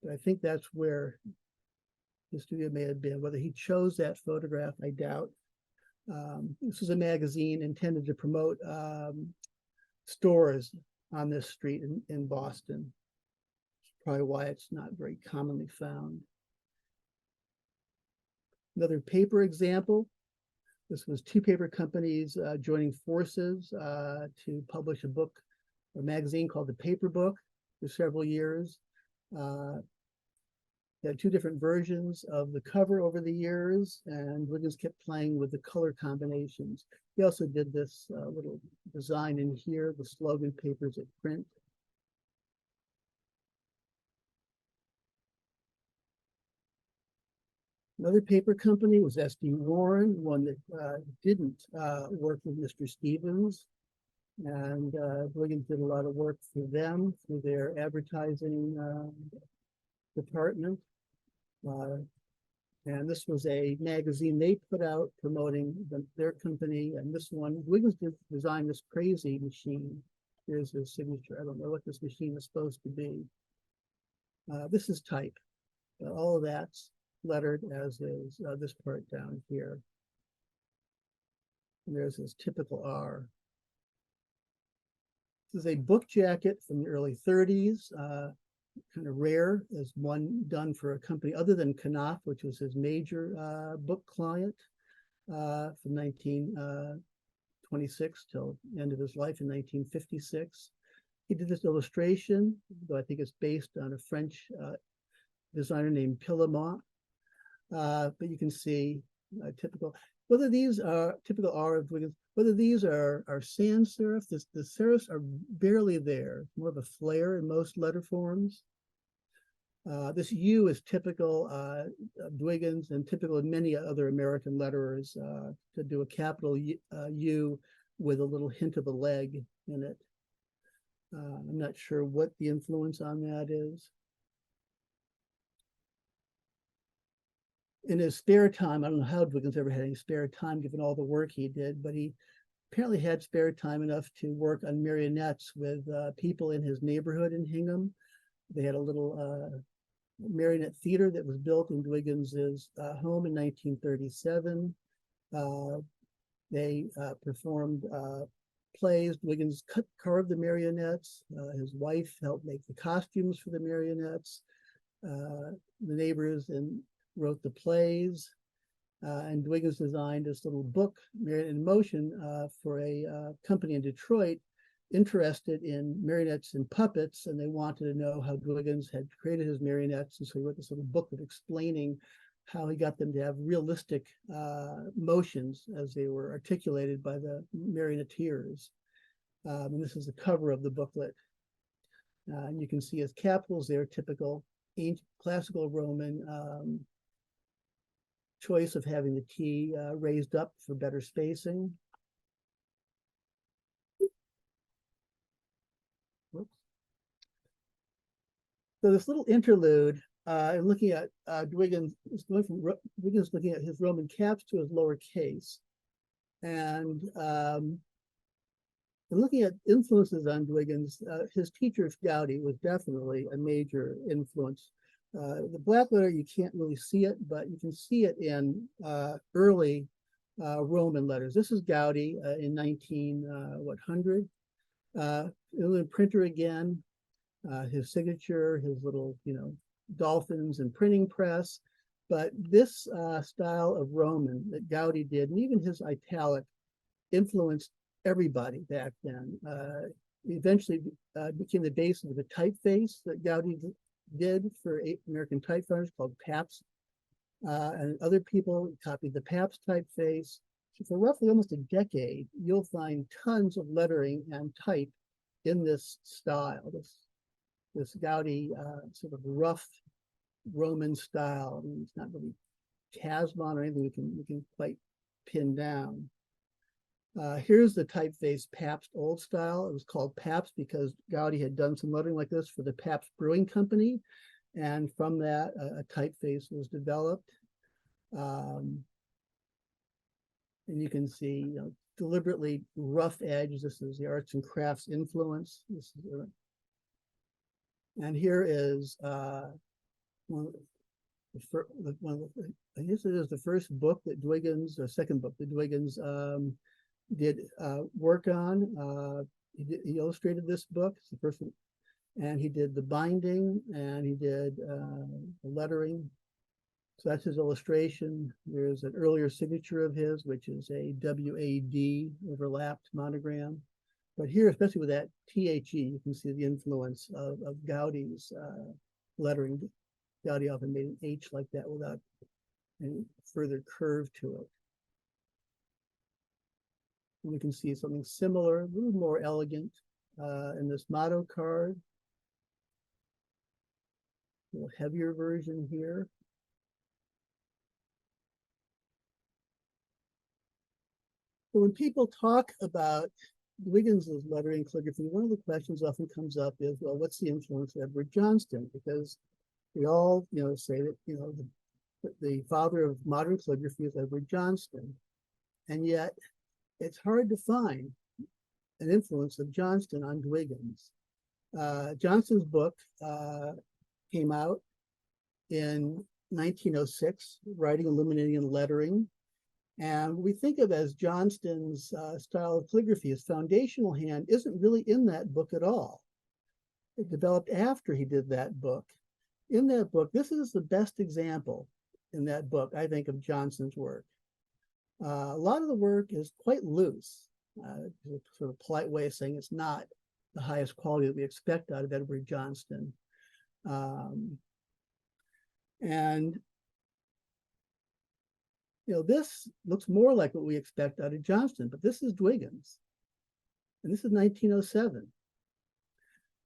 But I think that's where the studio may have been. Whether he chose that photograph, I doubt. This is a magazine intended to promote stores on this street in Boston. That's probably why it's not very commonly found. Another paper example. This was two paper companies joining forces to publish a book, a magazine called The Paper Book for several years. They had two different versions of the cover over the years, and Dwiggins kept playing with the color combinations. He also did this little design in here, the slogan papers at print. Another paper company was S.D. Warren, one that didn't work with Mr. Stevens. And Dwiggins did a lot of work for them through their advertising department. And this was a magazine they put out promoting their company. And this one, Dwiggins designed this crazy machine. Here's his signature. I don't know what this machine is supposed to be. This is type. All of that's lettered, as is this part down here. And there's this typical R. This is a book jacket from the early 30s. Kind of rare as one done for a company other than Knopf, which was his major book client from 1926 till the end of his life in 1956. He did this illustration, though I think it's based on a French designer named Pillemont. But you can see typical, whether these are typical R of Dwiggins, whether these are sans serif, the serifs are barely there, more of a flare in most letter forms. This U is typical of Dwiggins and typical of many other American letterers to do a capital U with a little hint of a leg in it. I'm not sure what the influence on that is. In his spare time, I don't know how Dwiggins ever had any spare time given all the work he did, but he apparently had spare time enough to work on marionettes with people in his neighborhood in Hingham. They had a little marionette theater that was built in Dwiggins' home in 1937. They performed plays. Dwiggins carved the marionettes. His wife helped make the costumes for the marionettes. The neighbors wrote the plays, and Dwiggins designed this little book, Marionette in Motion, for a company in Detroit interested in marionettes and puppets, and they wanted to know how Dwiggins had created his marionettes, and so he wrote this little booklet explaining how he got them to have realistic motions as they were articulated by the marionneteers. And this is the cover of the booklet. And you can see his capitals there, typical ancient classical Roman choice of having the T raised up for better spacing. Whoops. So this little interlude, looking at Dwiggins, is going from Dwiggins looking at his Roman caps to his lowercase. And looking at influences on Dwiggins, his teacher Gowdy was definitely a major influence. The Blackletter, you can't really see it, but you can see it in early Roman letters. This is Gowdy in 1900. The printer again, his signature, his little, dolphins and printing press. But this style of Roman that Gowdy did, and even his italic, influenced everybody back then. Eventually became the basis of the typeface that Gowdy did for American typesetters called Pabst. And other people copied the Pabst typeface. So for roughly almost a decade, you'll find tons of lettering and type in this style, this Gowdy sort of rough Roman style. I mean, it's not really Tasman or anything we can quite pin down. Here's the typeface Pabst Old Style. It was called Pabst because Gowdy had done some lettering like this for the Pabst Brewing Company. And from that, a typeface was developed. And you can see, deliberately rough edge. This is the arts and crafts influence. This is, and here is one of I guess it is the first book that Dwiggins, or second book that Dwiggins did work on. He illustrated this book. It's the first one, and he did the binding, and he did the lettering. So that's his illustration. There's an earlier signature of his, which is a WAD overlapped monogram. But here, especially with that THE, you can see the influence of Gowdy's lettering. Gowdy often made an H like that without any further curve to it. And we can see something similar, a little more elegant in this motto card. A little heavier version here. So when people talk about Dwiggins' lettering calligraphy, one of the questions often comes up is, well, what's the influence of Edward Johnston? Because we all, say that, the father of modern calligraphy is Edward Johnston. And yet it's hard to find an influence of Johnston on Dwiggins. Johnston's book came out in 1906, Writing, Illuminating, and Lettering. And we think of as Johnston's style of calligraphy, his foundational hand isn't really in that book at all. It developed after he did that book. In that book, this is the best example in that book, I think, of Johnston's work. A lot of the work is quite loose, sort of polite way of saying it's not the highest quality that we expect out of Edward Johnston. And this looks more like what we expect out of Johnston, but this is Dwiggins. And this is 1907.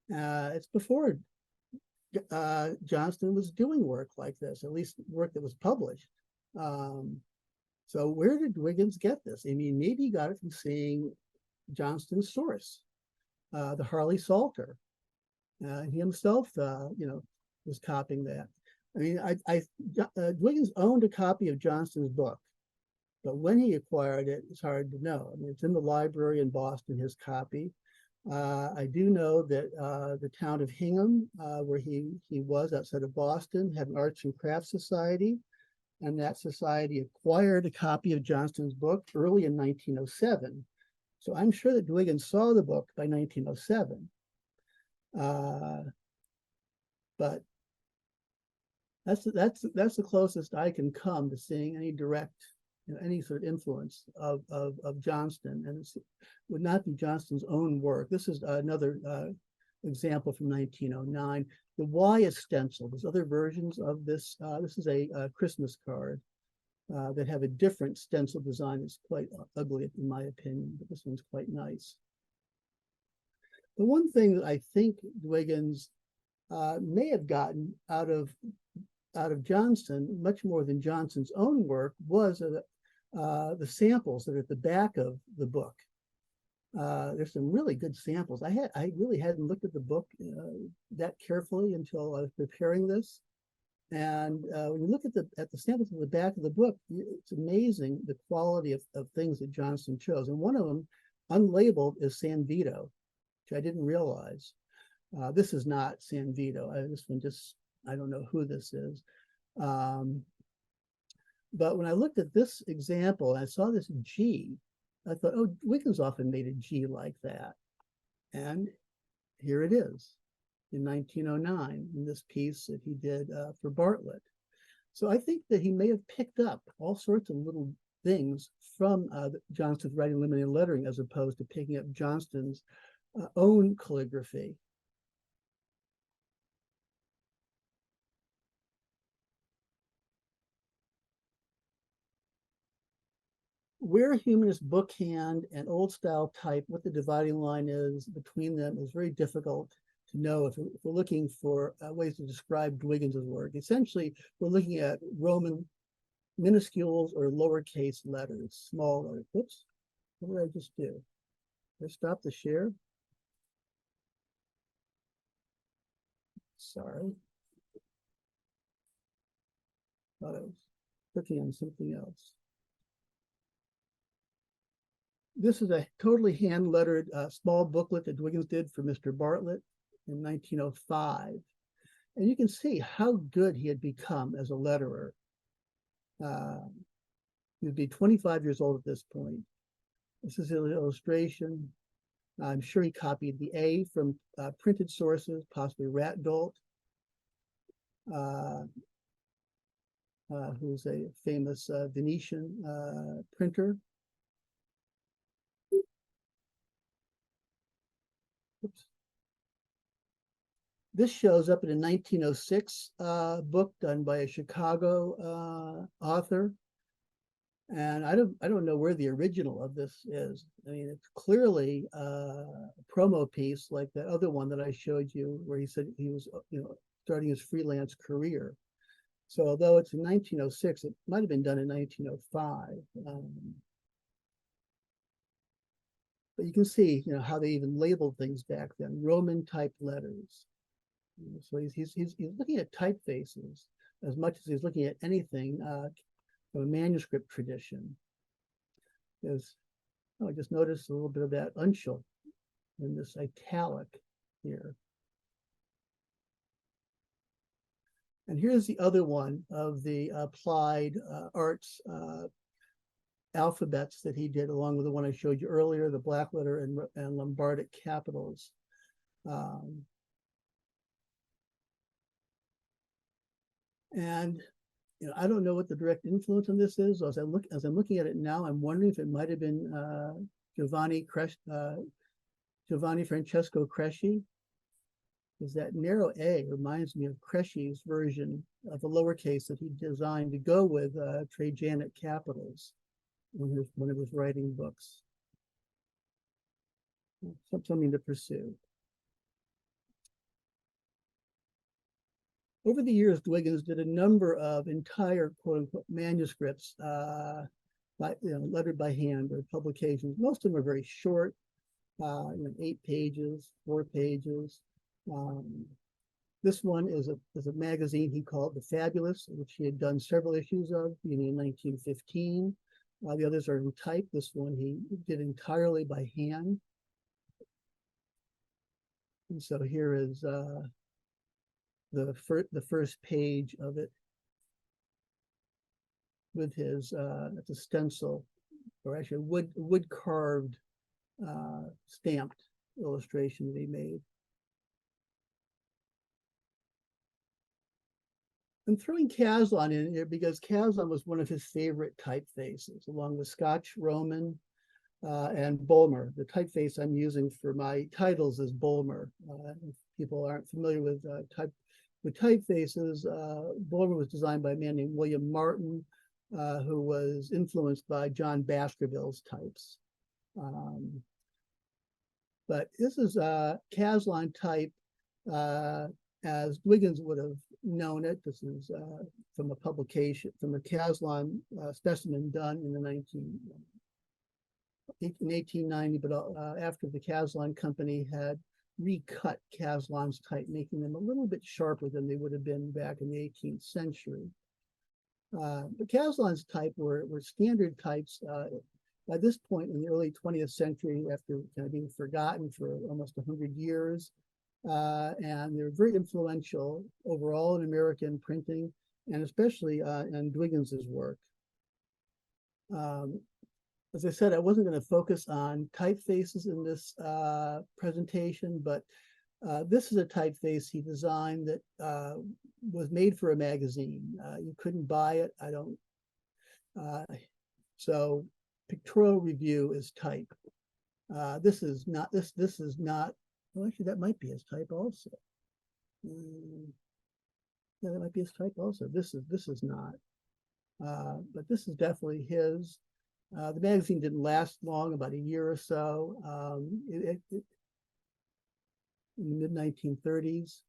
It's before Johnston was doing work like this, at least work that was published. So where did Dwiggins get this? I mean, maybe he got it from seeing Johnston's source, the Harley Salter. He himself, was copying that. I mean, Dwiggins owned a copy of Johnston's book, but when he acquired it, it's hard to know. I mean, it's in the library in Boston, his copy. I do know that the town of Hingham, where he was outside of Boston, had an arts and crafts society, and that society acquired a copy of Johnston's book early in 1907. So I'm sure that Dwiggins saw the book by 1907. But that's the closest I can come to seeing any direct, any sort of influence of Johnston, and it would not be Johnston's own work. This is another example from 1909. The Y is stenciled. There's other versions of this. This is a Christmas card that have a different stencil design. It's quite ugly in my opinion, but this one's quite nice. The one thing that I think Dwiggins may have gotten out of Johnston, much more than Johnston's own work, was the samples that are at the back of the book. There's some really good samples. I really hadn't looked at the book that carefully until I was preparing this. And when you look at the samples at the back of the book, it's amazing the quality of things that Johnston chose. And one of them, unlabeled, is San Vito, which I didn't realize. This is not San Vito. This one just, I don't know who this is. But when I looked at this example, I saw this G, I thought, oh, Wiggins often made a G like that. And here it is in 1909 in this piece that he did for Bartlett. So I think that he may have picked up all sorts of little things from Johnston's writing limited lettering as opposed to picking up Johnston's own calligraphy. Where humanist bookhand and old style type, what the dividing line is between them is very difficult to know if we're looking for ways to describe Dwiggins' work. Essentially, we're looking at Roman minuscules or lowercase letters, small letters. Whoops, what did I just do? Did I stop the share? Sorry. Thought I was clicking on something else. This is a totally hand-lettered small booklet that Dwiggins did for Mr. Bartlett in 1905. And you can see how good he had become as a letterer. He would be 25 years old at this point. This is an illustration. I'm sure he copied the A from printed sources, possibly Ratdolt, who's a famous Venetian printer. Oops. This shows up in a 1906 book done by a Chicago author. And I don't know where the original of this is. I mean, it's clearly a promo piece like that other one that I showed you where he said he was, starting his freelance career. So although it's in 1906, it might have been done in 1905. But you can see, how they even labeled things back then, Roman type letters. So he's looking at typefaces as much as he's looking at anything from a manuscript tradition. I just noticed a little bit of that uncial in this italic here. And here's the other one of the applied arts alphabets that he did, along with the one I showed you earlier, the Blackletter and Lombardic capitals. And I don't know what the direct influence on this is. As I'm looking at it now, I'm wondering if it might have been Giovanni Francesco Cresci, because that narrow A reminds me of Cresci's version of a lowercase that he designed to go with Trajanic capitals when he was writing books. Something to pursue. Over the years, Dwiggins did a number of entire quote-unquote manuscripts, lettered by hand or publications. Most of them are very short, 8 pages, 4 pages. This one is a magazine he called The Fabulous, which he had done several issues of, beginning in 1915. The others are in type. This one he did entirely by hand. And so here is the first page of it with his it's a stencil, or actually wood carved stamped illustration that he made. I'm throwing Caslon in here because Caslon was one of his favorite typefaces, along with Scotch Roman and Bulmer. The typeface I'm using for my titles is Bulmer. If people aren't familiar with typefaces, Bulmer was designed by a man named William Martin, who was influenced by John Baskerville's types. But this is Caslon type as Dwiggins would have known it. This is from a publication, from a Caslon specimen done in the 1890, but after the Caslon company had recut Caslon's type, making them a little bit sharper than they would have been back in the 18th century. But Caslon's type were standard types by this point in the early 20th century, after kind of being forgotten for almost 100 years. And they're very influential overall in American printing, and especially in Dwiggins's work. As I said, I wasn't going to focus on typefaces in this presentation, but this is a typeface he designed that was made for a magazine. You couldn't buy it. I don't. So Pictorial Review is type. This is not. This is not. Well, actually, that might be his type also. Yeah, that might be his type also. This is not. But this is definitely his. The magazine didn't last long, about a year or so. In the mid-1930s.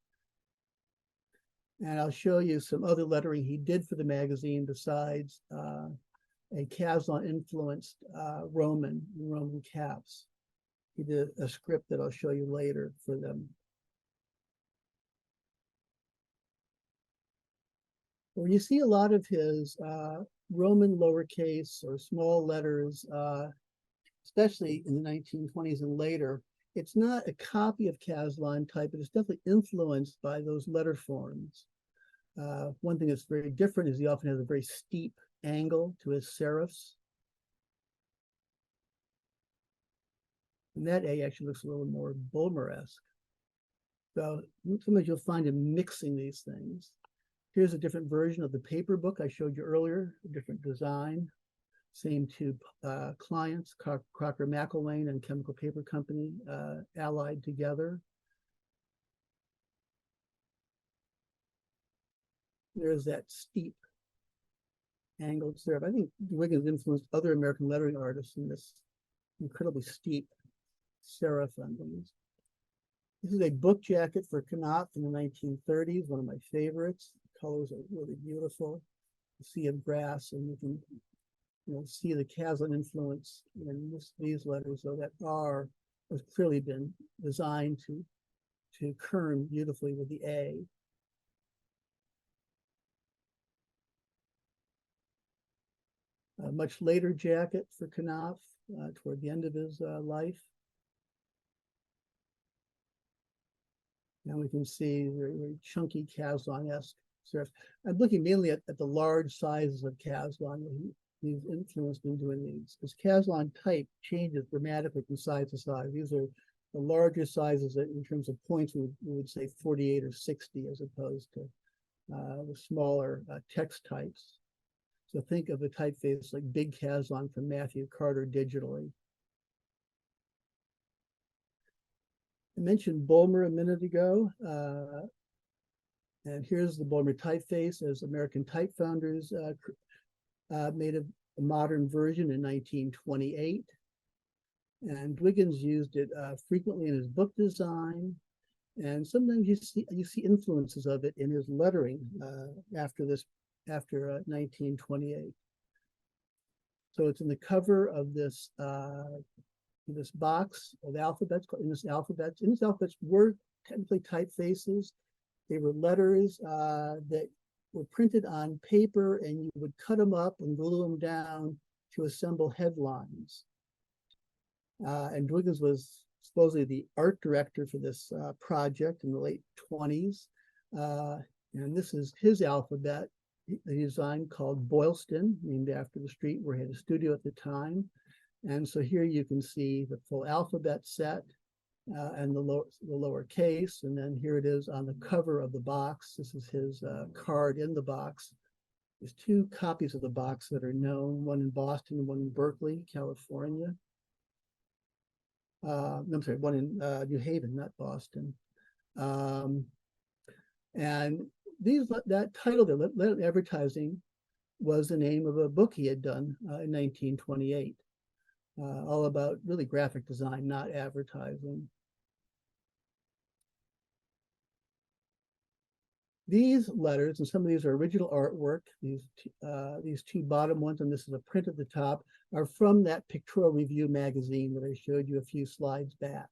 And I'll show you some other lettering he did for the magazine besides a Caslon-influenced Roman caps. He did a script that I'll show you later for them. When you see a lot of his Roman lowercase or small letters, especially in the 1920s and later, it's not a copy of Caslon type, but it's definitely influenced by those letter forms. One thing that's very different is he often has a very steep angle to his serifs. And that A actually looks a little more Bulmer-esque. So sometimes you'll find him mixing these things. Here's a different version of the paper book I showed you earlier, a different design. Same two clients, Crocker McIlwain and Chemical Paper Company, allied together. There's that steep angled serif. I think Dwiggins influenced other American lettering artists in this incredibly steep serif on these. This is a book jacket for Knopf in the 1930s, one of my favorites. The colors are really beautiful. The sea of grass, and you can see the Caslon influence in these letters, though that R has clearly been designed to kern beautifully with the A. A much later jacket for Knopf toward the end of his life. Now we can see very, very chunky Caslon-esque serif. I'm looking mainly at the large sizes of Caslon. He's influenced in doing these, because Caslon type changes dramatically from size to size. These are the larger sizes that, in terms of points, we would say 48 or 60, as opposed to the smaller text types. So think of a typeface like Big Caslon from Matthew Carter digitally. I mentioned Bulmer a minute ago, and here's the Bulmer typeface as American Type Founders made a modern version in 1928. And Dwiggins used it frequently in his book design. And sometimes you see influences of it in his lettering after 1928. So it's in the cover of this this box of alphabets. In this alphabets were technically typefaces. They were letters that were printed on paper, and you would cut them up and glue them down to assemble headlines. And Dwiggins was supposedly the art director for this project in the late 20s. And this is his alphabet that he designed, called Boylston, named after the street where he had a studio at the time. And so here you can see the full alphabet set and the lower case. And then here it is on the cover of the box. This is his card in the box. There's two copies of the box that are known, one in Boston and one in Berkeley, California. I'm sorry, one in New Haven, not Boston. And that title, the advertising, was the name of a book he had done in 1928, all about really graphic design, not advertising. These letters, and some of these are original artwork, these two bottom ones, and this is a print at the top, are from that Pictorial Review magazine that I showed you a few slides back.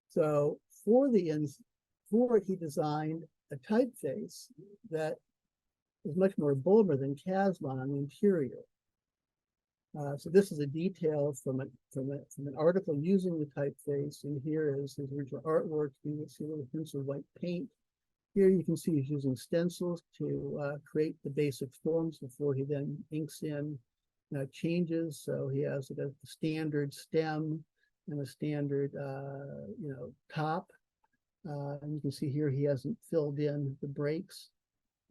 So for it, he designed a typeface that is much more Bulmer than Caslon on the interior. So this is a detail from an article using the typeface, and here is his original artwork. You can see little hints of white paint. Here you can see he's using stencils to create the basic forms before he then inks in changes. So he has a standard stem and a standard top. And you can see here he hasn't filled in the breaks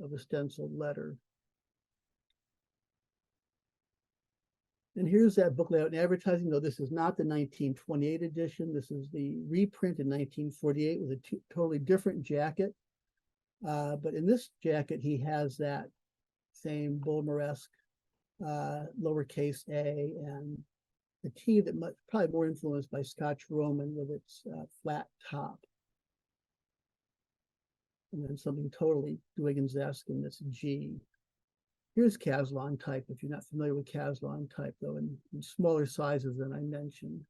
of a stenciled letter. And here's that book layout and advertising, though this is not the 1928 edition. This is the reprint in 1948 with a totally different jacket. But in this jacket, he has that same Bulmer-esque lowercase a and the T that probably more influenced by Scotch Roman with its flat top. And then something totally Dwiggins-esque in this G. Here's Caslon type, if you're not familiar with Caslon type, though, in smaller sizes than I mentioned.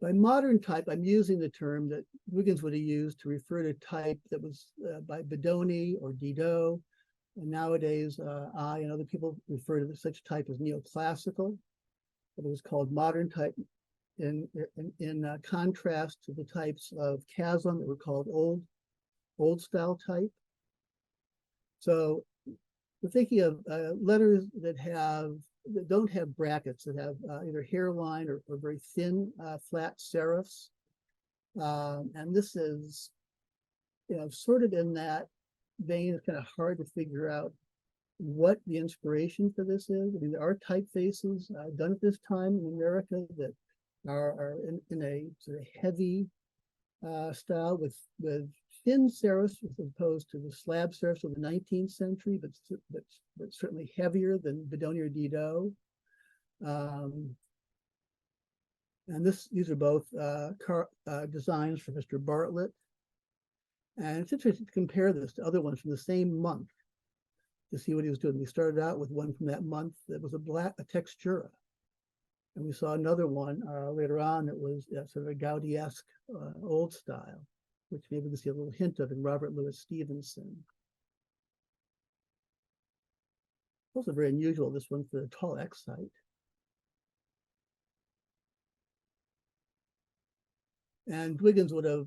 By modern type, I'm using the term that Dwiggins would have used to refer to type that was by Bedoni or Didot. And nowadays, I and other people refer to such type as neoclassical, but it was called modern type in contrast to the types of Caslon that were called old style type. So we're thinking of letters that don't have brackets, that have either hairline or very thin flat serifs. And this is, sort of in that vein. It's kind of hard to figure out what the inspiration for this is. I mean, there are typefaces done at this time in America that are in a sort of heavy style with thin serifs as opposed to the slab serifs of the 19th century, but certainly heavier than Bedoni or Didot. And these are both designs for Mr. Bartlett. And it's interesting to compare this to other ones from the same month to see what he was doing. We started out with one from that month that was a textura. And we saw another one later on that was sort of a Gaudi-esque old style, which maybe we can see a little hint of in Robert Louis Stevenson. Also very unusual, this one for the tall X height. And Dwiggins would have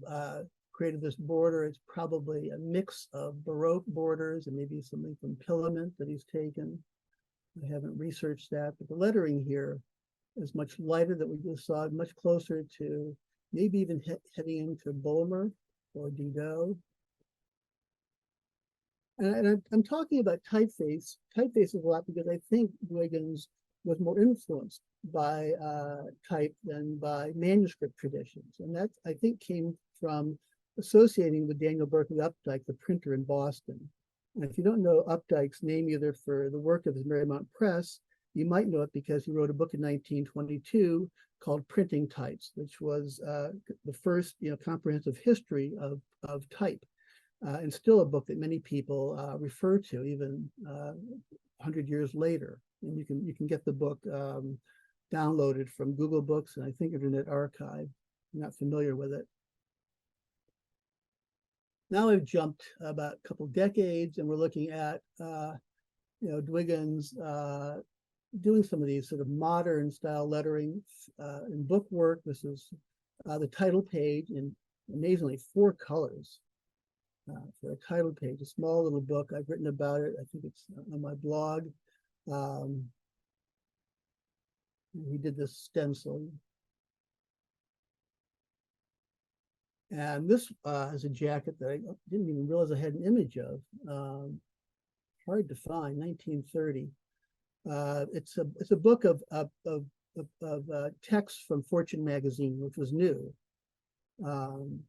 created this border. It's probably a mix of Baroque borders and maybe something from Pilament that he's taken. I haven't researched that, but the lettering here is much lighter than we just saw, much closer to maybe even heading into Bulmer or Didot. And I'm talking about typefaces a lot because I think Dwiggins was more influenced by type than by manuscript traditions. And that, I think, came from associating with Daniel Berkeley Updike, the printer in Boston. And if you don't know Updike's name either for the work of his Marymount Press, you might know it because he wrote a book in 1922 called Printing Types, which was the first comprehensive history of type, and still a book that many people refer to even 100 years later. And you can get the book downloaded from Google Books and I think Internet Archive. I'm not familiar with it. Now I've jumped about a couple decades and we're looking at Dwiggins doing some of these sort of modern style lettering in book work. This is the title page in amazingly 4 colors for a title page, a small little book. I've written about it. I think it's on my blog. He did this stencil. And this is a jacket that I didn't even realize I had an image of. Hard to find, 1930. It's a book of texts from Fortune magazine, which was new, and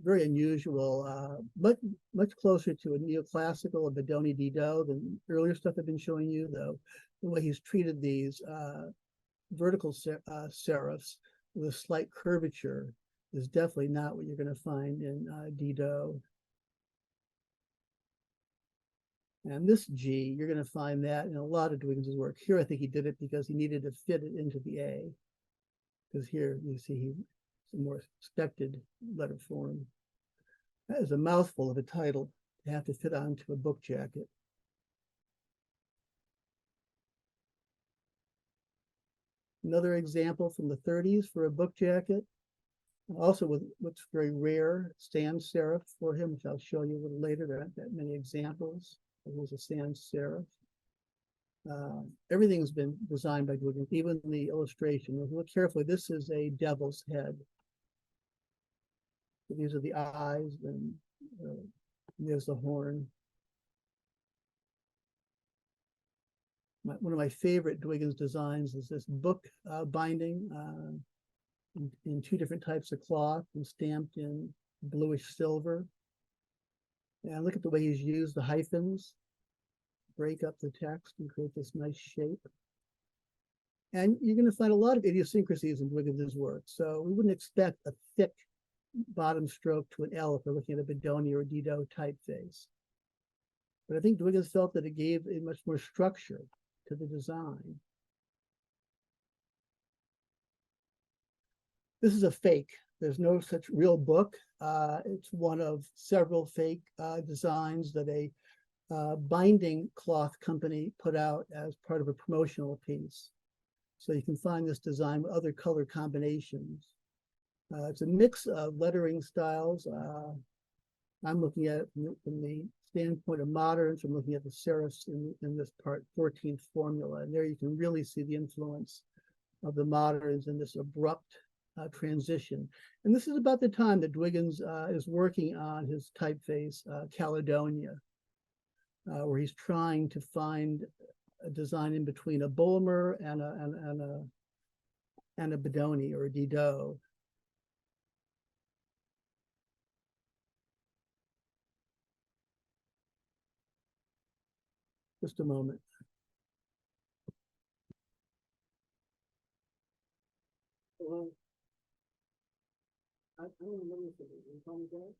very unusual. Much closer to a neoclassical of Bedoni Didot than earlier stuff I've been showing you. Though the way he's treated these vertical serifs with a slight curvature is definitely not what you're going to find in Didot. And this G, you're going to find that in a lot of Dwiggins' work. Here, I think he did it because he needed to fit it into the A. because here you see he's a more expected letter form. That is a mouthful of a title to have to fit onto a book jacket. Another example from the 30s for a book jacket, also with what's very rare, sans serif for him, which I'll show you a little later. There aren't that many examples. It was a sans serif. Everything's been designed by Dwiggins, even the illustration. If you look carefully, this is a devil's head. So these are the eyes, and there's the horn. One of my favorite Dwiggins designs is this book binding in two different types of cloth and stamped in bluish silver. And look at the way he's used the hyphens, break up the text and create this nice shape. And you're going to find a lot of idiosyncrasies in Dwiggins' work. So we wouldn't expect a thick bottom stroke to an L if we're looking at a Bedoni or a Didot typeface. But I think Dwiggins felt that it gave a much more structure to the design. This is a fake. There's no such real book. It's one of several fake designs that a binding cloth company put out as part of a promotional piece. So you can find this design with other color combinations. It's a mix of lettering styles. I'm looking at it from the standpoint of moderns. I'm looking at the serifs in this part 14th formula. And there you can really see the influence of the moderns in this abrupt transition. And this is about the time that Dwiggins is working on his typeface, Caledonia, where he's trying to find a design in between a Bulmer and a Bedoni or a Didot. Just a moment. Hello. I don't remember if it was on there.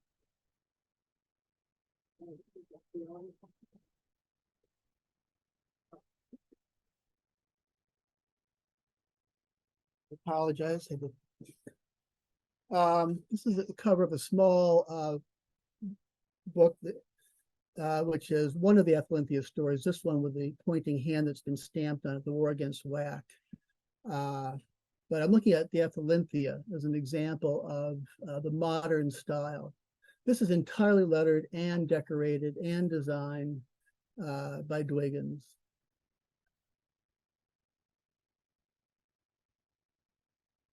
Apologize. This is the cover of a small book that, which is one of the Athlenthia stories. This one with the pointing hand that's been stamped on it, the War Against Whack. But I'm looking at the Athlenthia as an example of the modern style. This is entirely lettered and decorated and designed by Dwiggins.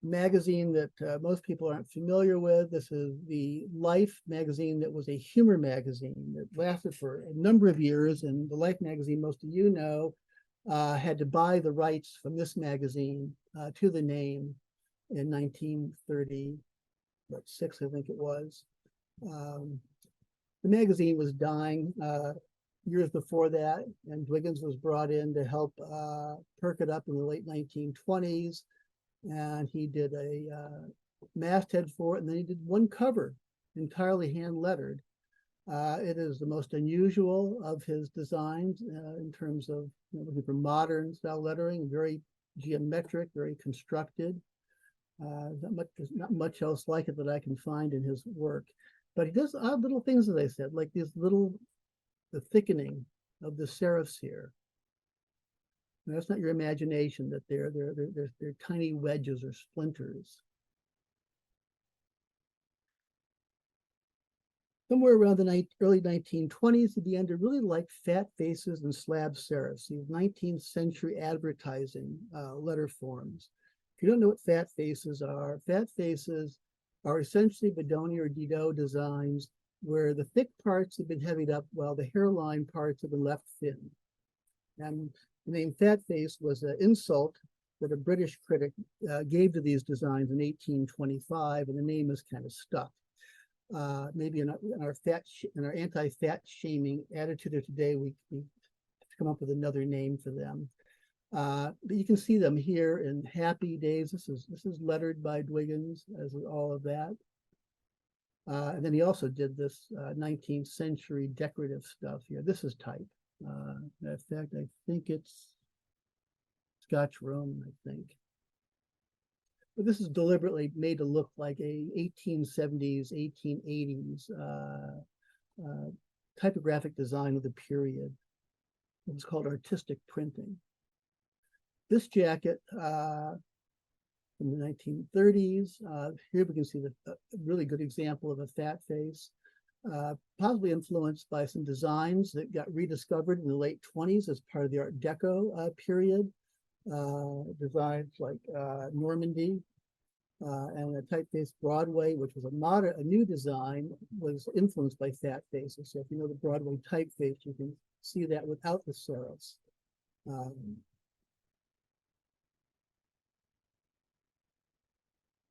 Magazine that most people aren't familiar with. This is the Life magazine that was a humor magazine that lasted for a number of years. And the Life magazine, most of you know, had to buy the rights from this magazine to the name in 1936, I think it was. The magazine was dying years before that, and Dwiggins was brought in to help perk it up in the late 1920s. And he did a masthead for it, and then he did one cover, entirely hand-lettered. It is the most unusual of his designs in terms of looking for modern style lettering, very geometric, very constructed. There's not much else like it that I can find in his work. But he does odd little things, as I said, like the thickening of the serifs here. And that's not your imagination, that they're tiny wedges or splinters. Somewhere around the early 1920s, he began to really like fat faces and slab serifs, these 19th century advertising letter forms. If you don't know what fat faces are essentially Bedoni or Didot designs where the thick parts have been heavied up while the hairline parts have been left thin. And the name fat face was an insult that a British critic gave to these designs in 1825, and the name is kind of stuck. Maybe in our anti-fat shaming attitude of today, we come up with another name for them. But you can see them here in Happy Days. This is lettered by Dwiggins, as is all of that. And then he also did this 19th century decorative stuff here. This is type. In fact, I think it's Scotch Rome, I think. But this is deliberately made to look like a 1870s, 1880s typographic design of the period. It was called artistic printing. This jacket from the 1930s. Here we can see a really good example of a fat face, possibly influenced by some designs that got rediscovered in the late 20s as part of the Art Deco period. Designs like Normandy and a typeface Broadway, which was a new design, was influenced by fat faces. So if you know the Broadway typeface, you can see that without the serifs.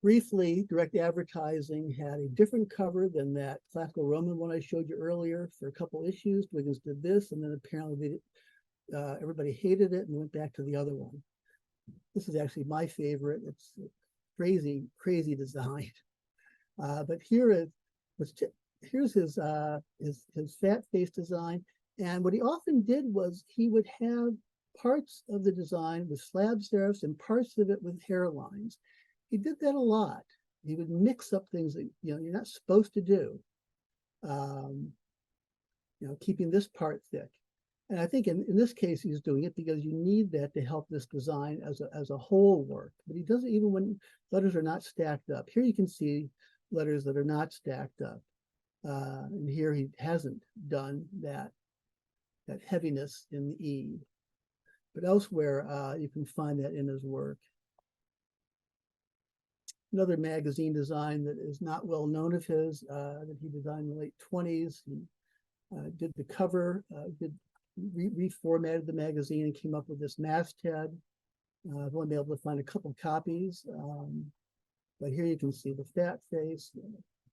Briefly, direct advertising had a different cover than that classical Roman one I showed you earlier for a couple issues. Dwiggins did this, and then apparently everybody hated it and went back to the other one. This is actually my favorite. It's crazy, crazy design. But here's his fat face design. And what he often did was he would have parts of the design with slab serifs and parts of it with hairlines. He did that a lot. He would mix up things that you're not supposed to do. Keeping this part thick. And I think in this case, he's doing it because you need that to help this design as a whole work. But he does it even when letters are not stacked up. Here you can see letters that are not stacked up. And here he hasn't done that heaviness in the E. But elsewhere, you can find that in his work. Another magazine design that is not well known of his, that he designed in the late 20s. He did the cover, reformatted the magazine and came up with this masthead. I've only been able to find a couple copies, but here you can see the fat face,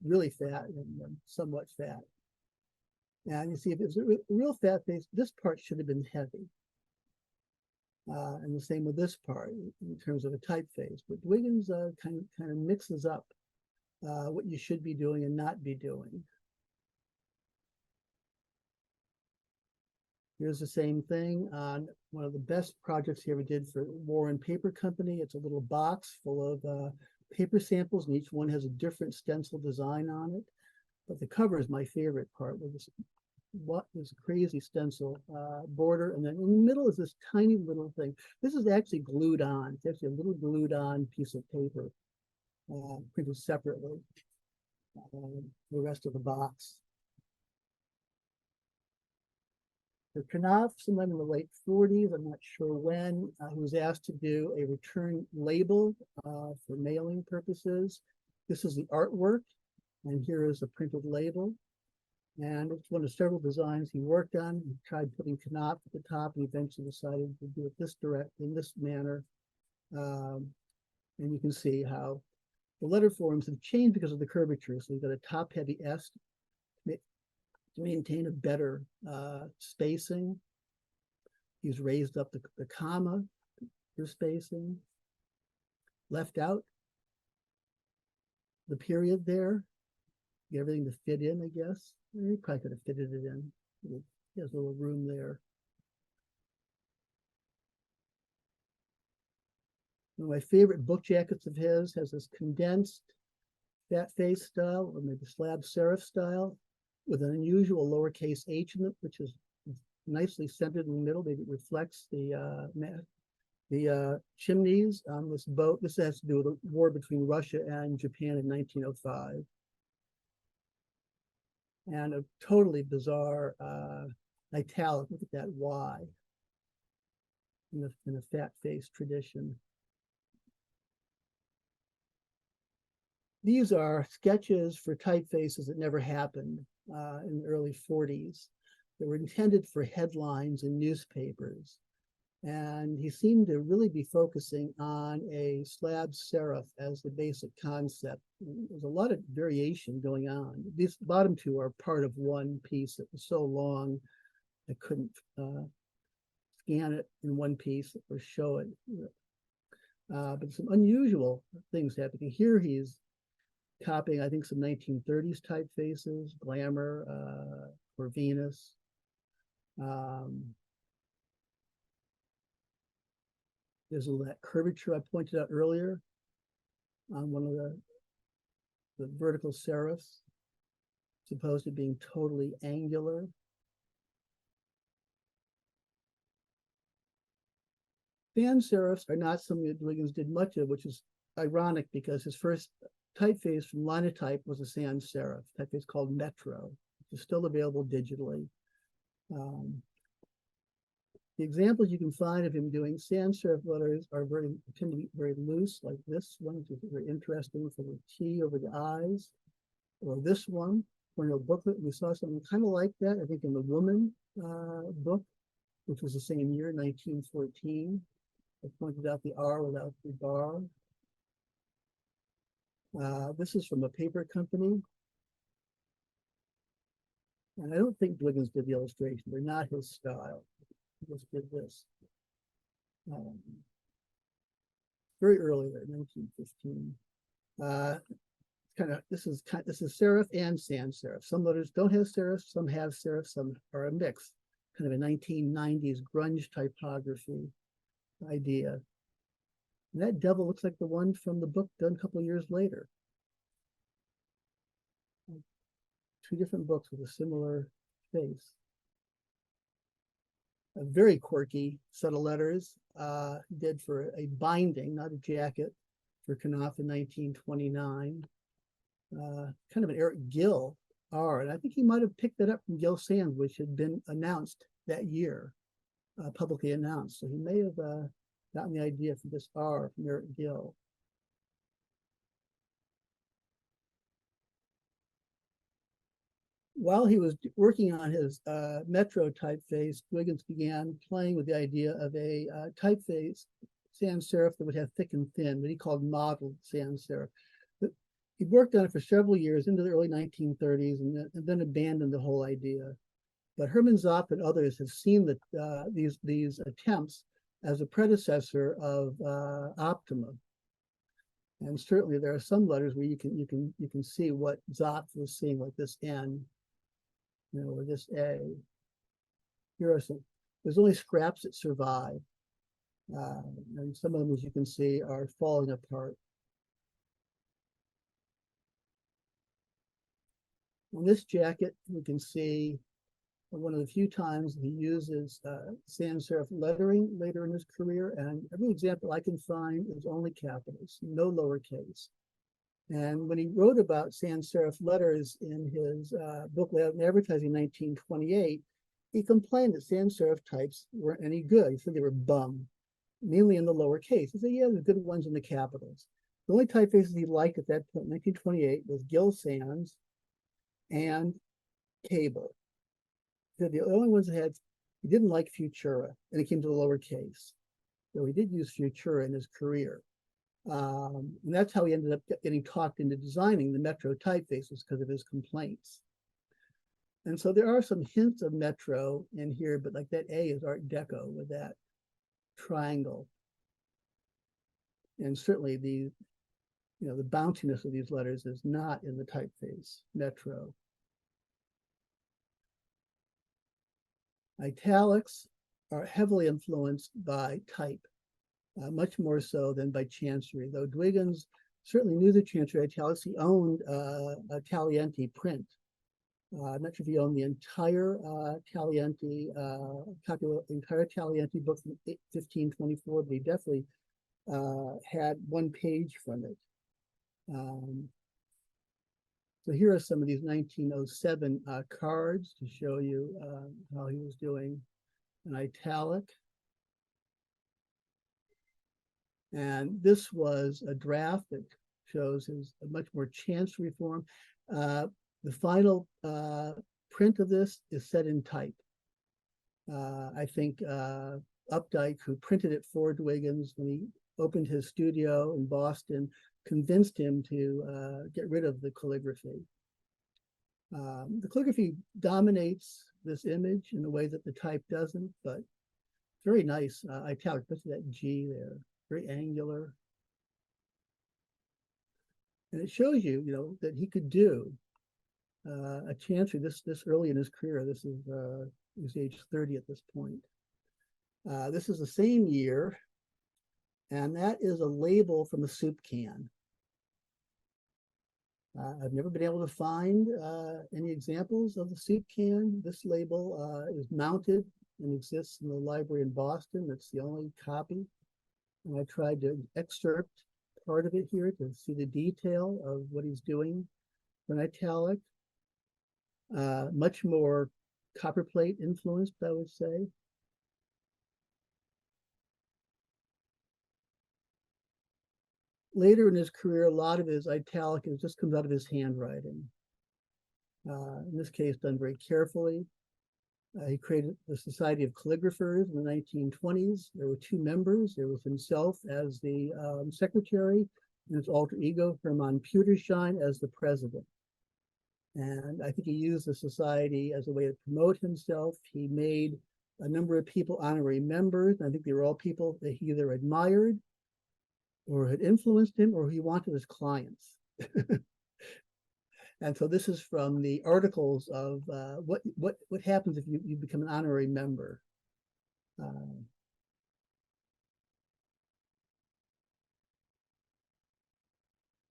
really fat and somewhat fat. And you see, if it was a real fat face, this part should have been heavy. And the same with this part in terms of a typeface. But Dwiggins kind of mixes up what you should be doing and not be doing. Here's the same thing on one of the best projects he ever did for Warren Paper Company. It's a little box full of paper samples, and each one has a different stencil design on it. But the cover is my favorite part with this crazy stencil border, and then in the middle is this tiny little thing. This is actually glued on. It's actually a little glued on piece of paper, printed separately. The rest of the box. For Knopf, sometime in the late 40s, I'm not sure when, he was asked to do a return label for mailing purposes. This is the artwork, and here is a printed label. And it's one of several designs he worked on. He tried putting Knopf at the top and eventually decided to do it in this manner. And you can see how the letter forms have changed because of the curvature. So we've got a top-heavy S to maintain a better spacing. He's raised up the comma for spacing, left out the period there, get everything to fit in, I guess. He probably could have fitted it in. He has a little room there. One of my favorite book jackets of his has this condensed fat face style, or maybe slab serif style, with an unusual lowercase h in it, which is nicely centered in the middle. Maybe it reflects the chimneys on this boat. This has to do with the war between Russia and Japan in 1905. And a totally bizarre italic. Look at that Y in a fat face tradition. These are sketches for typefaces that never happened in the early 40s. They were intended for headlines in newspapers. And he seemed to really be focusing on a slab serif as the basic concept. There's a lot of variation going on. These bottom two are part of one piece that was so long I couldn't scan it in one piece or show it. But some unusual things happening. Here he's copying, I think, some 1930s typefaces, Glamour, or Venus. There's that curvature I pointed out earlier. on one of the vertical serifs, supposed to being totally angular. Sans serifs are not something that Dwiggins did much of, which is ironic because his first typeface from Linotype was a sans serif typeface called Metro, which is still available digitally. The examples you can find of him doing sans serif letters tend to be very loose, like this one, which is very interesting for the T over the I's, or this one, Cornell booklet. We saw something kind of like that, I think, in the Woman book, which was the same year, 1914. I pointed out the R without the bar. This is from a paper company. And I don't think Dwiggins did the illustration. They're not his style. He just did this. Very early there, 1915. This is serif and sans serif. Some letters don't have serif, some have serif, some are a mix. Kind of a 1990s grunge typography idea. And that devil looks like the one from the book done a couple of years later. Two different books with a similar face. A very quirky set of letters, did for a binding, not a jacket, for Knopf in 1929. Kind of an Eric Gill R, and I think he might have picked that up from Gill Sans, which had been announced that year, publicly announced. So he may have gotten the idea for this R from Eric Gill. While he was working on his Metro typeface, Dwiggins began playing with the idea of a typeface sans serif that would have thick and thin, what he called modeled sans serif. He worked on it for several years into the early 1930s and then abandoned the whole idea. But Hermann Zopp and others have seen that these attempts as a predecessor of Optima. And certainly there are some letters where you can see what Zopp was seeing, like this N, or this A. Here are some. There's only scraps that survive, and some of them, as you can see, are falling apart. On this jacket, we can see one of the few times he uses sans serif lettering later in his career, and every example I can find is only capitals, no lowercase. And when he wrote about sans serif letters in his book Layout and Advertising in 1928, he complained that sans serif types weren't any good. He said they were bum, mainly in the lowercase. He said, yeah, the good ones in the capitals. The only typefaces he liked at that point, 1928, was Gill Sans and Cable. He said the only ones that he didn't like Futura, and it came to the lowercase. So he did use Futura in his career. And that's how he ended up getting talked into designing the Metro typefaces, because of his complaints. And so there are some hints of Metro in here, but like that A is Art Deco with that triangle. And certainly the bounciness of these letters is not in the typeface Metro. Italics are heavily influenced by type. Much more so than by Chancery, though Dwiggins certainly knew the Chancery italics. He owned a Tagliente print. I'm not sure if he owned the entire Tagliente book from 1524, but he definitely had one page from it. So here are some of these 1907 cards to show you how he was doing an italic. And this was a draft that shows his much more Chancery form. The final print of this is set in type. I think Updike, who printed it for Dwiggins when he opened his studio in Boston, convinced him to get rid of the calligraphy. The calligraphy dominates this image in a way that the type doesn't, but very nice italic. Look at that G there. Very angular. And it shows you, that he could do a Chancery this early in his career. This is he was age 30 at this point. This is the same year, and that is a label from a soup can. I've never been able to find any examples of the soup can. This label is mounted and exists in the library in Boston. It's the only copy. And I tried to excerpt part of it here to see the detail of what he's doing for an italic. Much more copperplate influenced, I would say. Later in his career, a lot of his italic just comes out of his handwriting. In this case, done very carefully. He created the Society of Calligraphers in the 1920s. There were two members. There was himself as the secretary and his alter ego, Hermann Puterschein, as the president. And I think he used the society as a way to promote himself. He made a number of people honorary members. I think they were all people that he either admired or had influenced him or he wanted as clients. And so this is from the articles of what happens if you become an honorary member.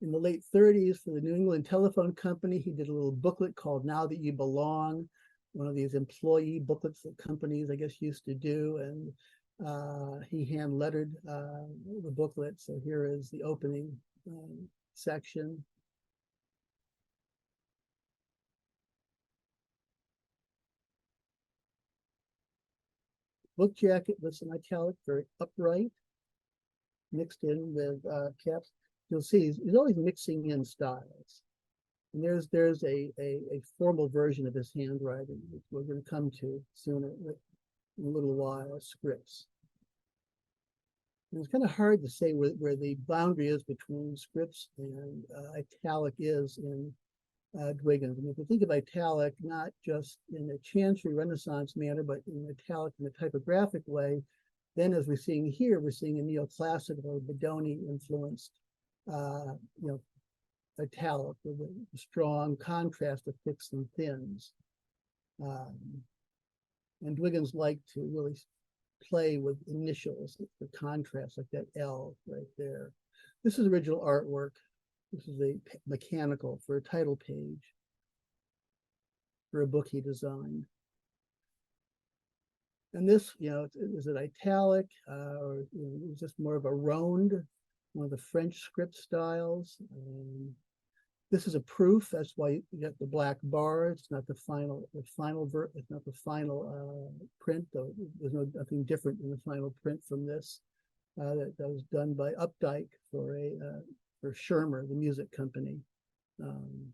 In the late 30s, for the New England Telephone Company, he did a little booklet called Now That You Belong, one of these employee booklets that companies, I guess, used to do. And he hand lettered the booklet. So here is the opening section. Book jacket with some italic, very upright, mixed in with caps. You'll see he's always mixing in styles. And there's a formal version of his handwriting, which we're going to come to sooner in a little while, scripts. And it's kind of hard to say where the boundary is between scripts and italic is in Dwiggins. And if you think of italic, not just in a chancery Renaissance manner, but in italic in a typographic way, then as we're seeing here, we're seeing a neoclassical or Bedoni influenced italic with a strong contrast of thicks and thins. And Dwiggins liked to really play with initials, the contrast, like that L right there. This is original artwork. This is a mechanical for a title page for a book he designed. And this, is it italic or it's just more of a ronde, one of the French script styles. This is a proof. That's why you get the black bar. It's not the final print, though. There's nothing different in the final print from this. That was done by Updike for Schirmer, the music company. And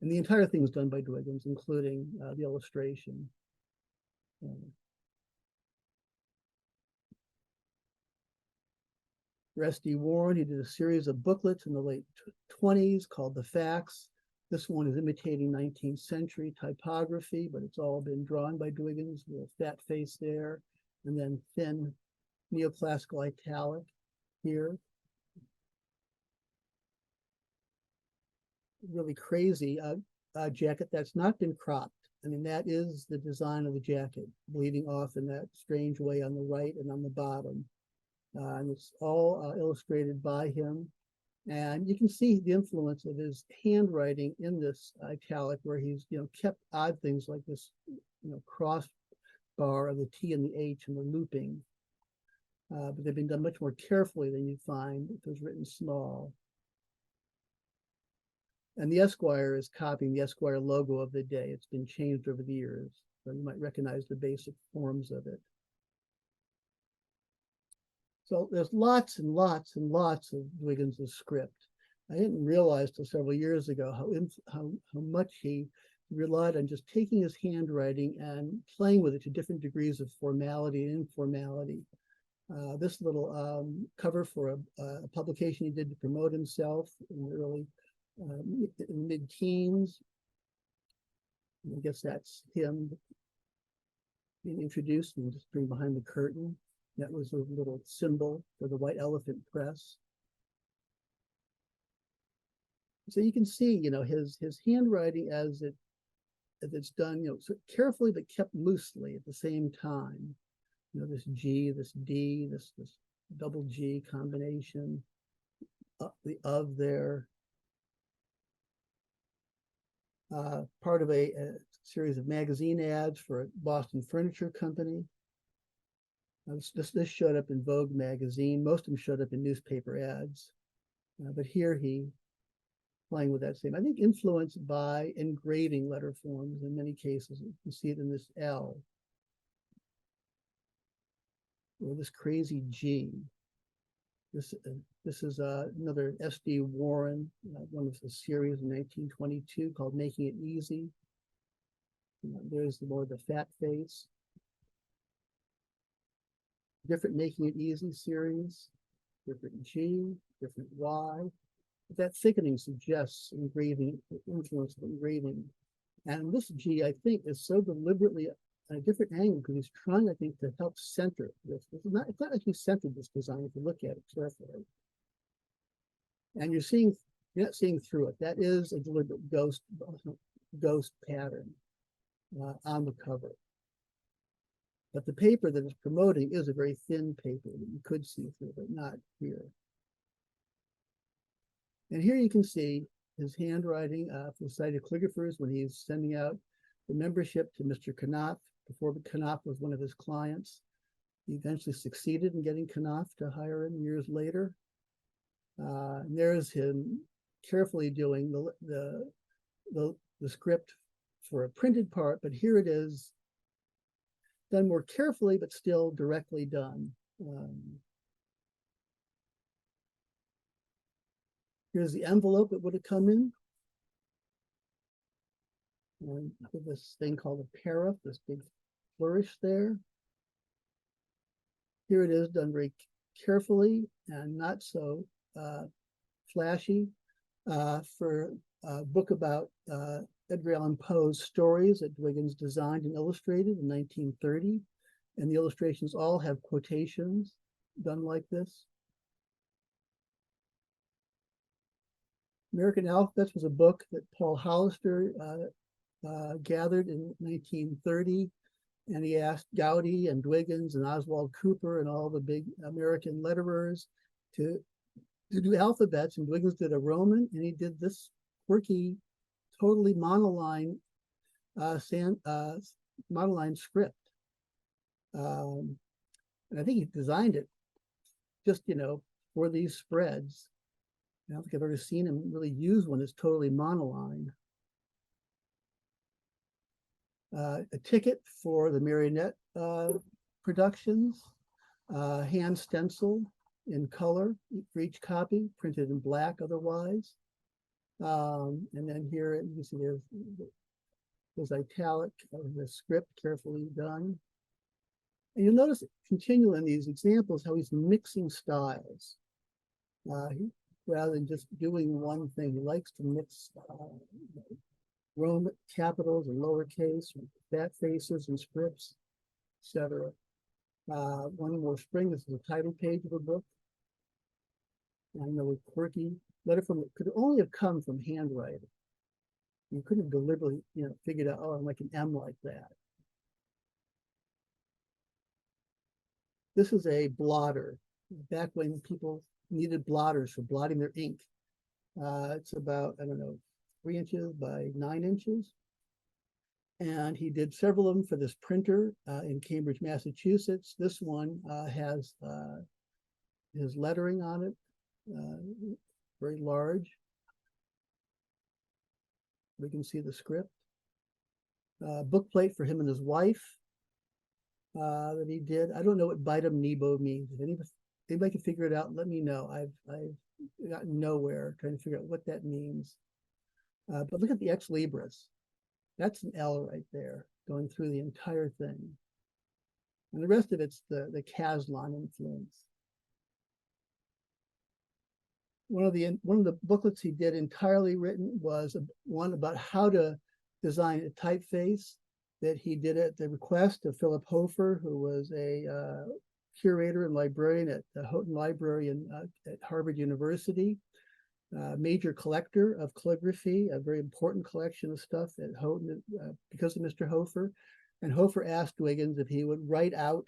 the entire thing was done by Dwiggins, including the illustration. Rusty Warren, he did a series of booklets in the late 20s called The Facts. This one is imitating 19th century typography, but it's all been drawn by Dwiggins with a fat face there, and then thin neoclassical italic here. Really crazy jacket that's not been cropped. I mean, that is the design of the jacket, bleeding off in that strange way on the right and on the bottom. And it's all illustrated by him. And you can see the influence of his handwriting in this italic, where he's kept odd things like this cross bar of the T and the H and the looping. But they've been done much more carefully than you'd find if it was written small. And the Esquire is copying the Esquire logo of the day. It's been changed over the years, so you might recognize the basic forms of it. So there's lots and lots and lots of Dwiggins' script. I didn't realize till several years ago how much he relied on just taking his handwriting and playing with it to different degrees of formality and informality. This little cover for a publication he did to promote himself in the early mid-teens. I guess that's him being introduced and just being behind the curtain. That was a little symbol for the White Elephant Press. So you can see, his handwriting as it's done, so carefully but kept loosely at the same time. This G, this D, this double G combination, the of there. part of a series of magazine ads for a Boston Furniture Company. This showed up in Vogue magazine. Most of them showed up in newspaper ads. But here he playing with that same, I think, influenced by engraving letter forms in many cases. You can see it in this L, or this crazy G. This is another S.D. Warren, one of the series in 1922 called Making It Easy. There's more of the fat face. Different Making It Easy series, different G, different Y. But that thickening suggests engraving, influence of engraving. And this G, I think, is so deliberately at a different angle because he's trying, I think, to help center this. It's not like he centered this design if you look at it carefully. And you're not seeing through it. That is a deliberate ghost pattern on the cover. But the paper that it's promoting is a very thin paper that you could see through, but not here. And here you can see his handwriting for the Society of Calligraphers when he's sending out the membership to Mr. Knopf, before Knopf was one of his clients. He eventually succeeded in getting Knopf to hire him years later. And there's him carefully doing the script for a printed part, but here it is done more carefully, but still directly done. Here's the envelope that would have come in. And this thing called a paraf, this big flourish there. Here it is done very carefully and not so flashy for a book about Edgar Allan Poe's stories that Dwiggins designed and illustrated in 1930. And the illustrations all have quotations done like this. American Alphabets was a book that Paul Hollister gathered in 1930. And he asked Gowdy and Dwiggins and Oswald Cooper and all the big American letterers to do alphabets. And Dwiggins did a Roman, and he did this quirky, totally monoline monoline script. And I think he designed it just, for these spreads. I don't think I've ever seen him really use one that's totally monoline. A ticket for the Marionette productions, hand stenciled in color for each copy, printed in black otherwise. And then here you can see there's italic of the script carefully done. And you'll notice continue in these examples how he's mixing styles. Rather than just doing one thing, he likes to mix Roman capitals and lowercase, fat faces and scripts, etc. One more spring. This is the title page of a book. I know a quirky letter from it could only have come from handwriting. You couldn't have deliberately, figured out, oh, I'm like an M like that. This is a blotter. Back when people needed blotters for blotting their ink. It's about, 3 inches by 9 inches. And he did several of them for this printer in Cambridge, Massachusetts. This one has his lettering on it, very large. We can see the script. Book plate for him and his wife that he did. I don't know what Bitum Nebo means. If anybody can figure it out, let me know. I've gotten nowhere trying to figure out what that means. But look at the ex libris. That's an L right there, going through the entire thing. And the rest of it's the Caslon influence. One of the booklets he did entirely written was one about how to design a typeface that he did at the request of Philip Hofer, who was a curator and librarian at the Houghton Library at Harvard University. Major collector of calligraphy, a very important collection of stuff at Houghton because of Mr. Hofer. And Hofer asked Dwiggins if he would write out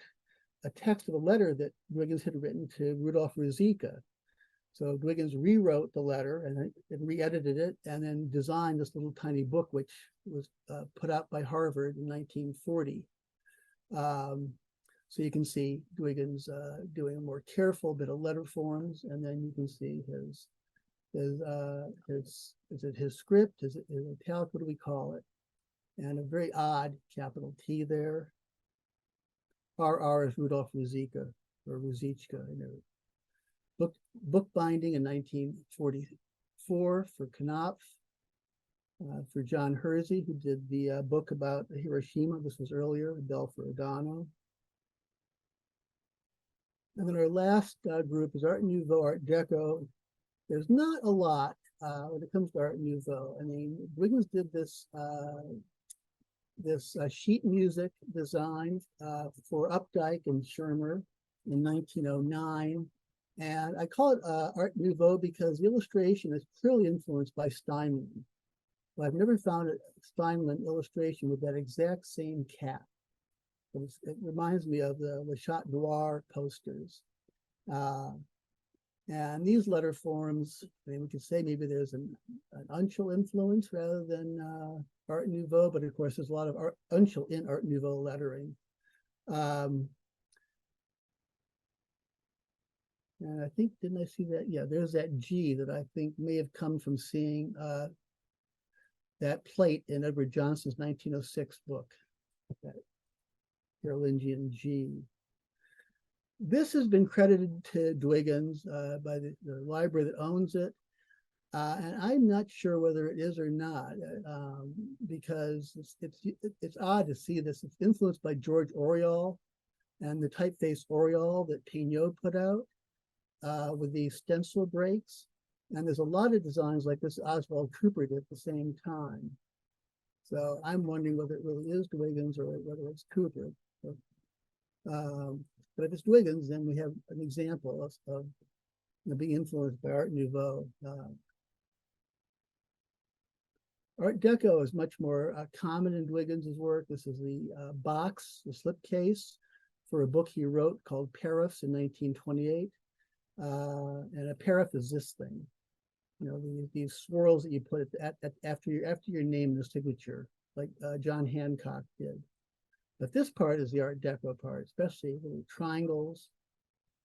a text of a letter that Dwiggins had written to Rudolf Ruzicka. So Dwiggins rewrote the letter and re-edited it, and then designed this little tiny book, which was put out by Harvard in 1940. So you can see Dwiggins doing a more careful bit of letter forms, and then you can see his is it his script? Is it italic? What do we call it? And a very odd capital T there. RR is Rudolf Ruzicka or Ruzichka. I know. Book binding in 1944 for Knopf. For John Hersey, who did the book about Hiroshima. This was earlier, Bell Ferragamo. And then our last group is Art Nouveau, Art Deco. There's not a lot when it comes to Art Nouveau. I mean, Dwiggins did this sheet music design for Updike and Schirmer in 1909. And I call it Art Nouveau because the illustration is clearly influenced by Steinman. But I've never found a Steinman illustration with that exact same cat. It reminds me of the Le Chat Noir posters. And these letter forms, I mean, we could say maybe there's an Unschel influence rather than Art Nouveau, but of course there's a lot of Unschel in Art Nouveau lettering. And I think, didn't I see that? Yeah, there's that G that I think may have come from seeing that plate in Edward Johnson's 1906 book, that Carolingian G. This has been credited to Dwiggins by the library that owns it. And I'm not sure whether it is or not, because it's odd to see this. It's influenced by George Oriol and the typeface Oriol that Pignot put out with the stencil breaks. And there's a lot of designs like this Oswald Cooper did at the same time. So I'm wondering whether it really is Dwiggins or whether it's Cooper. But if it's Dwiggins, then we have an example of being influenced by Art Nouveau. Art Deco is much more common in Dwiggins' work. This is the box, the slipcase for a book he wrote called Paraffs in 1928. And a paraff is this thing. You know, these swirls that you put after your name and the signature, like John Hancock did. But this part is the Art Deco part, especially the triangles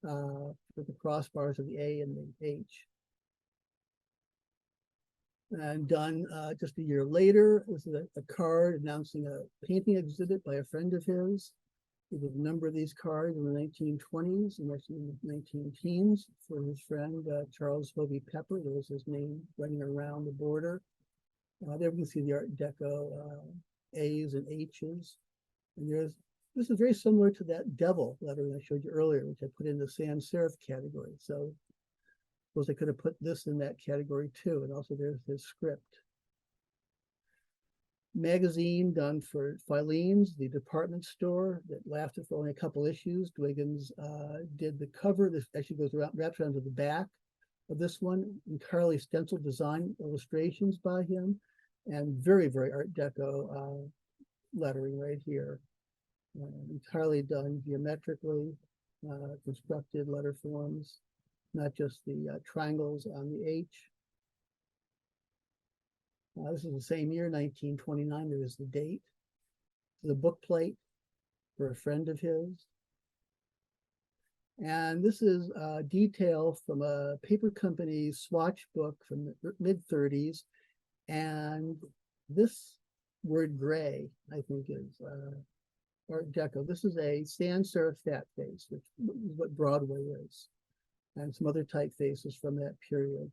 with the crossbars of the A and the H. And done just a year later, this is a card announcing a painting exhibit by a friend of his. He did a number of these cards in the 1920s and actually in the 19-teens for his friend Charles Hovey Pepper. There was his name running around the border. There we can see the Art Deco A's and H's. And this is very similar to that devil lettering I showed you earlier, which I put in the sans serif category. So I suppose I could have put this in that category too. And also there's his script. Magazine done for Filene's, the department store that lasted for only a couple issues. Dwiggins did the cover. This actually goes around, wraps around to the back of this one. Entirely stencil design illustrations by him, and very, very Art Deco lettering right here. Entirely done geometrically, constructed letter forms, not just the triangles on the H. This is the same year, 1929. There is the date. The book plate for a friend of his. And this is detail from a paper company swatch book from the mid-30s. And this word gray, I think, is Art Deco. This is a sans serif fat face, which is what Broadway is, and some other typefaces from that period.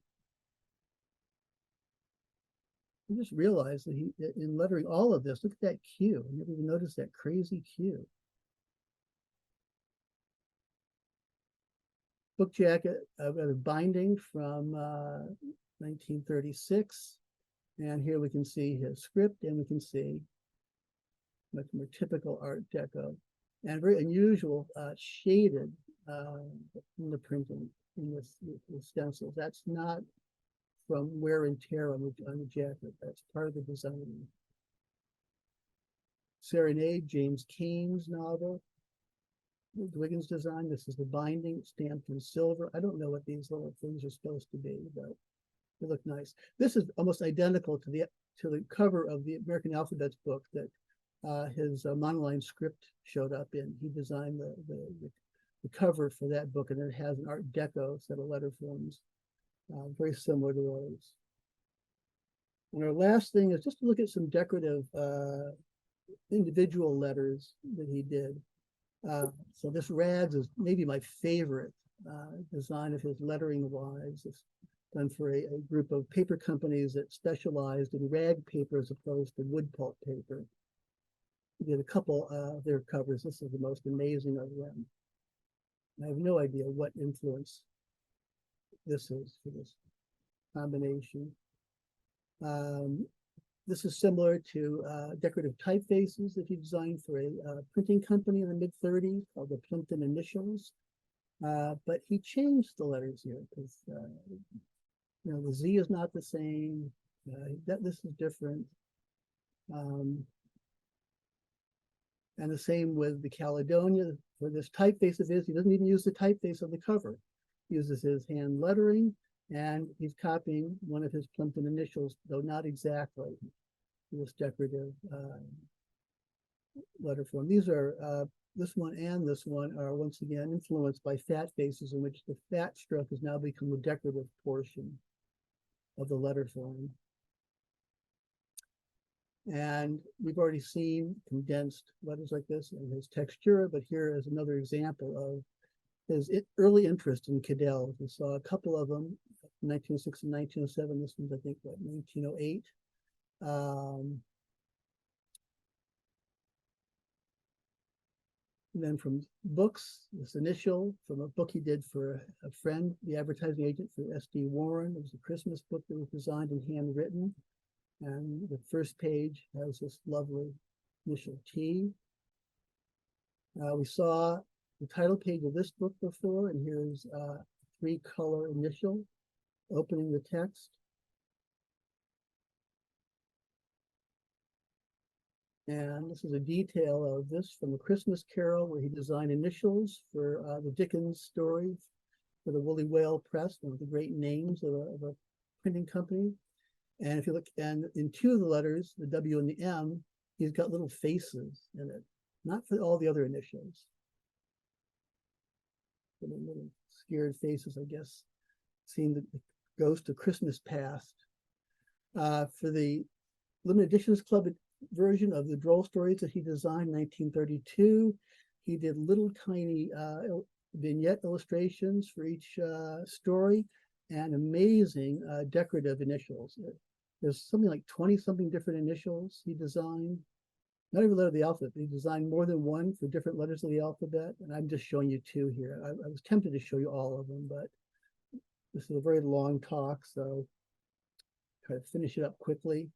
I just realized that in lettering all of this, look at that Q. I never even noticed that crazy Q. Book jacket, I've got a binding from 1936. And here we can see his script, and we can see much more typical Art Deco and very unusual shaded in the printing in this stencils. That's not from wear and tear on the jacket. That's part of the design. Serenade, James Cain's novel. Dwiggins design. This is the binding stamped in silver. I don't know what these little things are supposed to be, but they look nice. This is almost identical to the cover of the American Alphabet's book that his monoline script showed up in. He designed the cover for that book, and it has an Art Deco set of letter forms, very similar to those. And our last thing is just to look at some decorative individual letters that he did. So this rags is maybe my favorite design of his lettering wise. It's done for a group of paper companies that specialized in rag paper as opposed to wood pulp paper. He did a couple of their covers. This is the most amazing of them. I have no idea what influence this is for this combination. This is similar to decorative typefaces that he designed for a printing company in the mid-30s called the Plimpton Initials. But he changed the letters here because the Z is not the same. This is different. And the same with the Caledonia. For this typeface of his, he doesn't even use the typeface of the cover. He uses his hand lettering, and he's copying one of his Plimpton Initials, though not exactly, this decorative letter form. These are, this one and this one are once again influenced by fat faces, in which the fat stroke has now become the decorative portion of the letter form. And we've already seen condensed letters like this in his Textura, but here is another example of his early interest in Cadell. We saw a couple of them, 1906 and 1907. This one's, I think, what, 1908. And then from books, this initial from a book he did for a friend, the advertising agent for S.D. Warren. It was a Christmas book that was designed and handwritten. And the first page has this lovely initial T. We saw the title page of this book before, and here's a 3-color initial opening the text. And this is a detail of this from A Christmas Carol, where he designed initials for the Dickens story for the Woolly Whale Press, one of the great names of a printing company. And if you look, and in 2 of the letters, the W and the M, he's got little faces in it, not for all the other initials. Little scared faces, I guess, seeing the ghost of Christmas past. For the Limited Editions Club version of the Droll Stories that he designed in 1932, he did little tiny vignette illustrations for each story, and amazing decorative initials. There's something like 20-something different initials he designed. Not every letter of the alphabet, but he designed more than one for different letters of the alphabet. And I'm just showing you 2 here. I was tempted to show you all of them, but this is a very long talk, so try to finish it up quickly.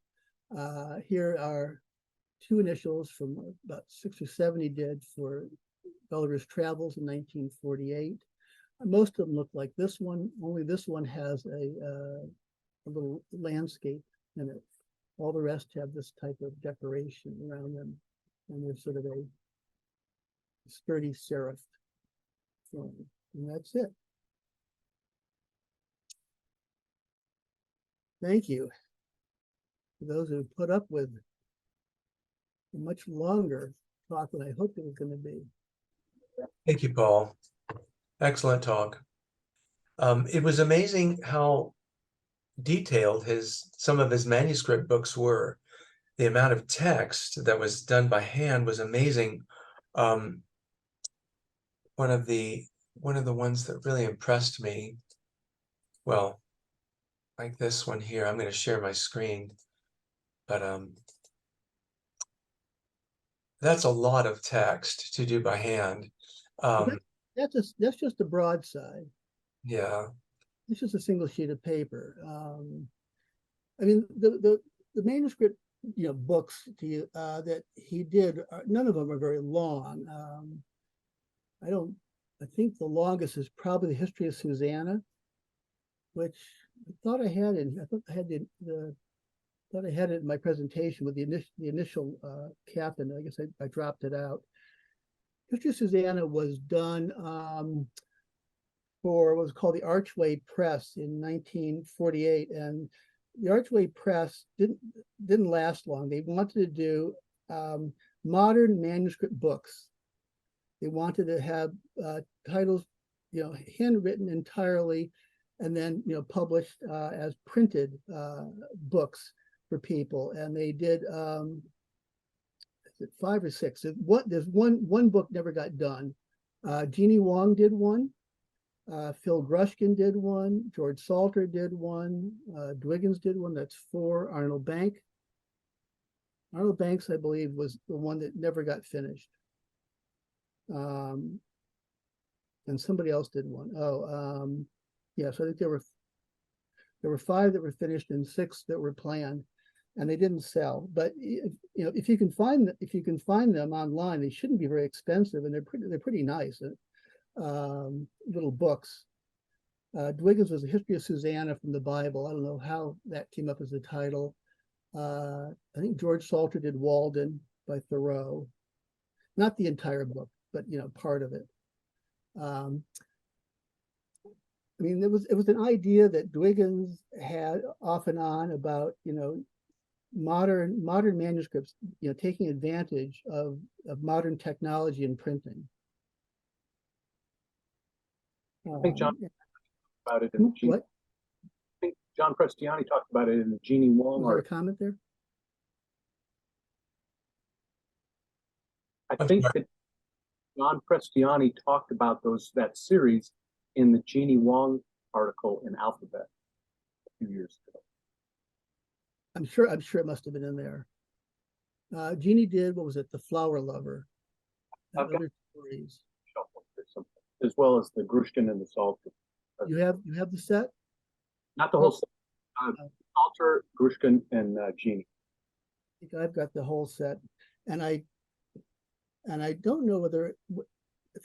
Here are 2 initials from about 6 or 7 he did for Gulliver's Travels in 1948. Most of them look like this one, only this one has a little landscape in it. All the rest have this type of decoration around them, and they're sort of a sturdy serif form. And that's it. Thank you for those who put up with a much longer talk than I hoped it was going to be. Thank you, Paul. Excellent talk. It was amazing how detailed some of his manuscript books were. The amount of text that was done by hand was amazing. One of the ones that really impressed me, well, like this one here, I'm going to share my screen, but that's a lot of text to do by hand. That's just a broadside. Yeah. It's just a single sheet of paper. I mean, the manuscript, books that he did, none of them are very long. I think the longest is probably The History of Susanna, which I thought I had it in my presentation with the initial cap, and I guess I dropped it out. History of Susanna was done for what was called the Archway Press in 1948, and the Archway Press didn't last long. They wanted to do modern manuscript books. They wanted to have titles, handwritten entirely, and then published as printed books for people. And they did 5 or 6. There's one book never got done. Jeannie Wong did one. Phil Grushkin did one. George Salter did one. Dwiggins did one. That's 4. Arnold Banks, I believe, was the one that never got finished. And somebody else did one. Yeah. So I think there were 5 that were finished and 6 that were planned, and they didn't sell. But if you can find them online, they shouldn't be very expensive, and they're pretty nice. Little books. Dwiggins was a History of Susanna from the Bible. I don't know how that came up as a title. I think George Salter did Walden by Thoreau. Not the entire book, but part of it. I mean, it was an idea that Dwiggins had off and on about modern manuscripts, taking advantage of modern technology in printing. I think John about it in the Jeannie. What? I think John Prestiani talked about it in the Jeannie Wong Was there a article. comment there? I think that John Prestiani talked about that series in the Jeannie Wong article in Alphabet a few years ago. I'm sure it must have been in there. Jeannie did, what was it, The Flower Lover, and Okay. other stories. As well as the Grushkin and the Salter. You have the set? Not the whole set. Salter, Grushkin, and Jeannie. I think I've got the whole set, and I don't know if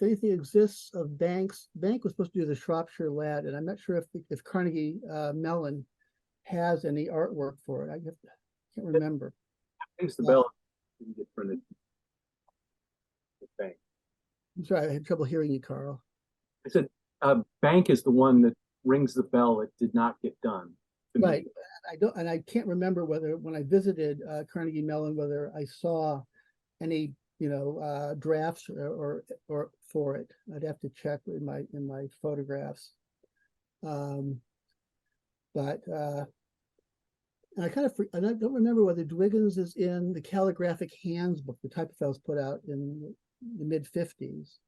anything exists of Banks. Bank was supposed to do the Shropshire Lad, and I'm not sure if Carnegie Mellon has any artwork for it. I can't remember. Rings the bell. Didn't get printed. Bank. I'm sorry, I had trouble hearing you, Carl. I said Bank is the one that rings the bell that did not get done. Right. I can't remember whether when I visited Carnegie Mellon whether I saw any drafts or for it. I'd have to check in my photographs. And I don't remember whether Dwiggins is in the Calligraphic Hands book, the Typophils put out in the mid-50s.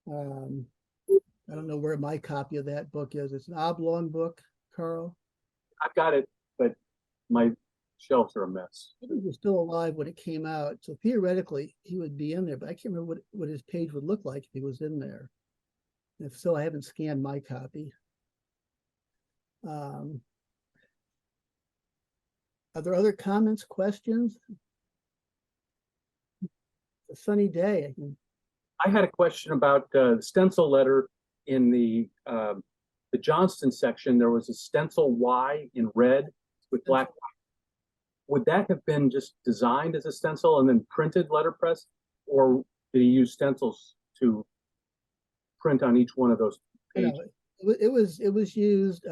I don't know where my copy of that book is. It's an oblong book, Carl. I've got it, but my shelves are a mess. He was still alive when it came out, so theoretically he would be in there, but I can't remember what his page would look like if he was in there. If so, I haven't scanned my copy. Are there other comments, questions? It's a sunny day. I had a question about the stencil letter in the Johnston section. There was a stencil Y in red with black. Would that have been just designed as a stencil and then printed letterpress, or did he use stencils to print on each one of those pages? It was used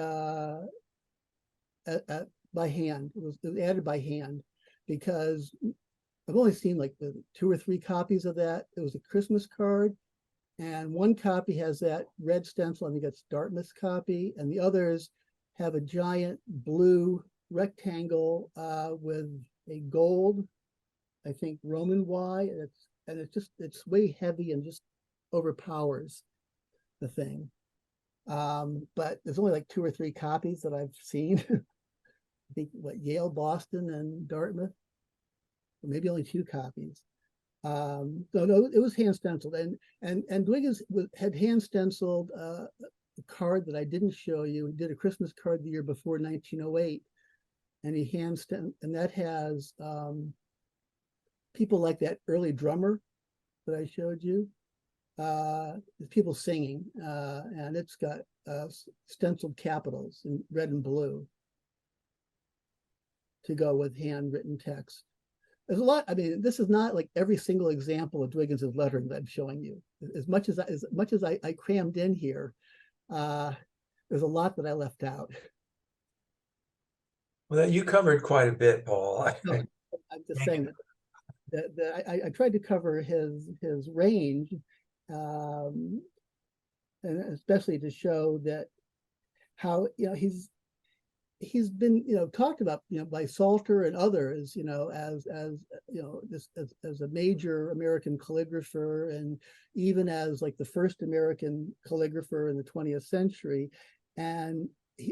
by hand. It was added by hand because I've only seen like the 2 or 3 copies of that. It was a Christmas card, and one copy has that red stencil. I think that's Dartmouth's copy, and the others have a giant blue rectangle with a gold, I think, Roman Y. It's way heavy and just overpowers the thing. But there's only like 2 or 3 copies that I've seen. I think Yale, Boston, and Dartmouth. Maybe only 2 copies. No, it was hand stenciled, and Dwiggins had hand stenciled a card that I didn't show you. He did a Christmas card the year before, 1908, and he hand stenciled, and that has people like that early drummer that I showed you. People singing, and it's got stenciled capitals in red and blue to go with handwritten text. there's a lot. I mean, this is not like every single example of Dwiggins' lettering that I'm showing you. As much as I crammed in here, there's a lot that I left out. Well, you covered quite a bit, Paul. No, I'm just saying that I tried to cover his range, and especially to show that how, you know, he's been, you know, talked about, you know, by Salter and others, you know, as you know, this as a major American calligrapher, and even as like the first American calligrapher in the 20th century. And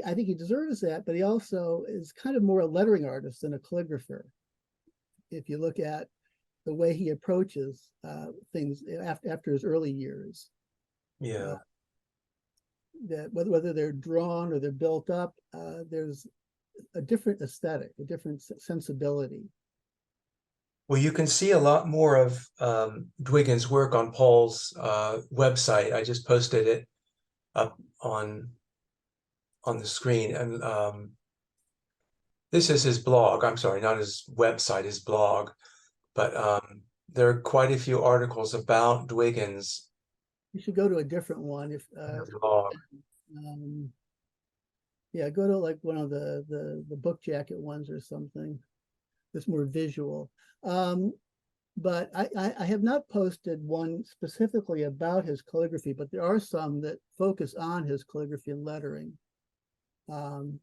I think he deserves that, but he also is kind of more a lettering artist than a calligrapher. If you look at the way he approaches things after his early years. Yeah. That whether they're drawn or they're built up, there's a different aesthetic, a different sensibility. Well, you can see a lot more of Dwiggins' work on Paul's website. I just posted it up on the screen, and this is his blog. I'm sorry, not his website, his blog. But there are quite a few articles about Dwiggins. You should go to a different one if Blog. yeah, go to like one of the book jacket ones or something that's more visual. But I have not posted one specifically about his calligraphy, but there are some that focus on his calligraphy and lettering. No,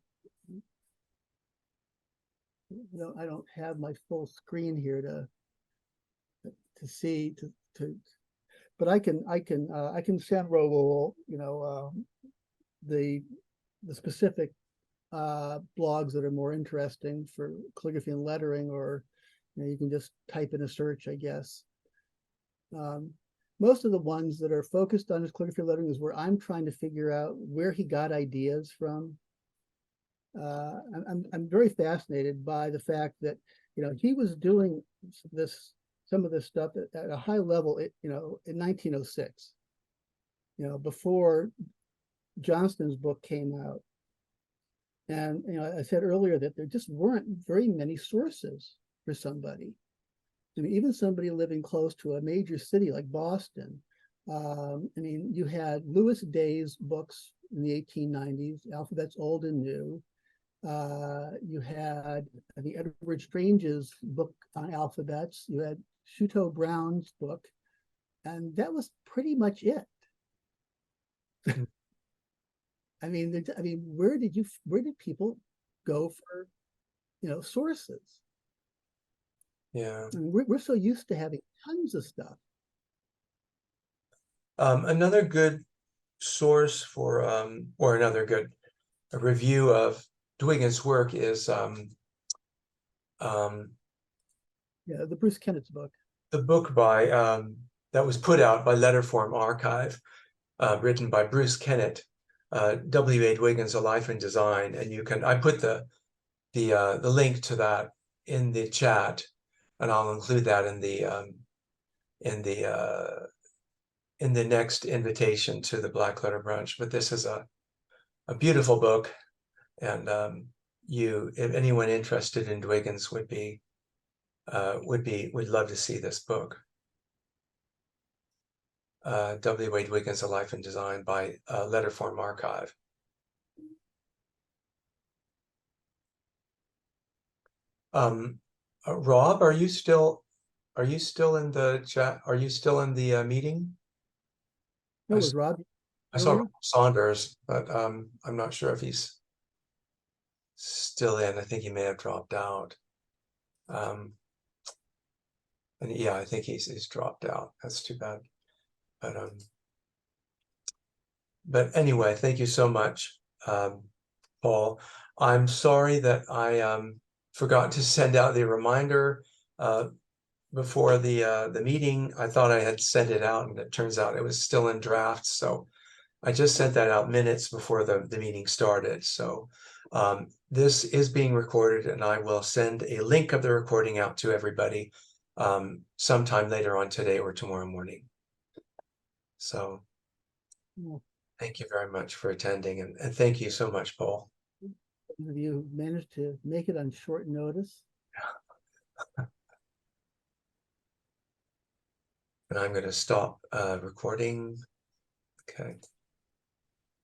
I don't have my full screen here to see but I can send Raul, you know, the specific blogs that are more interesting for calligraphy and lettering, or you know, you can just type in a search, I guess. Most of the ones that are focused on his calligraphy and lettering is where I'm trying to figure out where he got ideas from. I'm very fascinated by the fact that, you know, he was doing some of this stuff at a high level, you know, in 1906, you know, before Johnston's book came out. And, you know, I said earlier that there just weren't very many sources for somebody. I mean, even somebody living close to a major city like Boston. I mean, you had Lewis Day's books in the 1890s, Alphabets Old and New. You had the Edward Strange's book on alphabets. You had Shuto Brown's book, and that was pretty much it. I mean, where did people go for, you know, sources? Yeah. I mean, we're so used to having tons of stuff. Another good source for or another good review of Dwiggins' work is Yeah, the Bruce Kennett's book. the book by that was put out by Letterform Archive, written by Bruce Kennett, W A Dwiggins: A Life in Design, and you can, I put the link to that in the chat, and I'll include that in the next invitation to the Blackletter Brunch. But this is a beautiful book, and if anyone interested in Dwiggins would love to see this book. W A Dwiggins: A Life in Design by Letterform Archive. Rob, are you still in the chat? Are you still in the meeting? No, it was Rob. I saw Rob Saunders, but I'm not sure if he's still in. I think he may have dropped out. And yeah, I think he's dropped out. That's too bad. But anyway, thank you so much, Paul. I'm sorry that I forgot to send out the reminder before the meeting. I thought I had sent it out, and it turns out it was still in draft. So I just sent that out minutes before the meeting started. So this is being recorded, and I will send a link of the recording out to everybody sometime later on today or tomorrow morning. So thank you very much for attending, and thank you so much, Paul. You managed to make it on short notice. And I'm going to stop recording. Okay.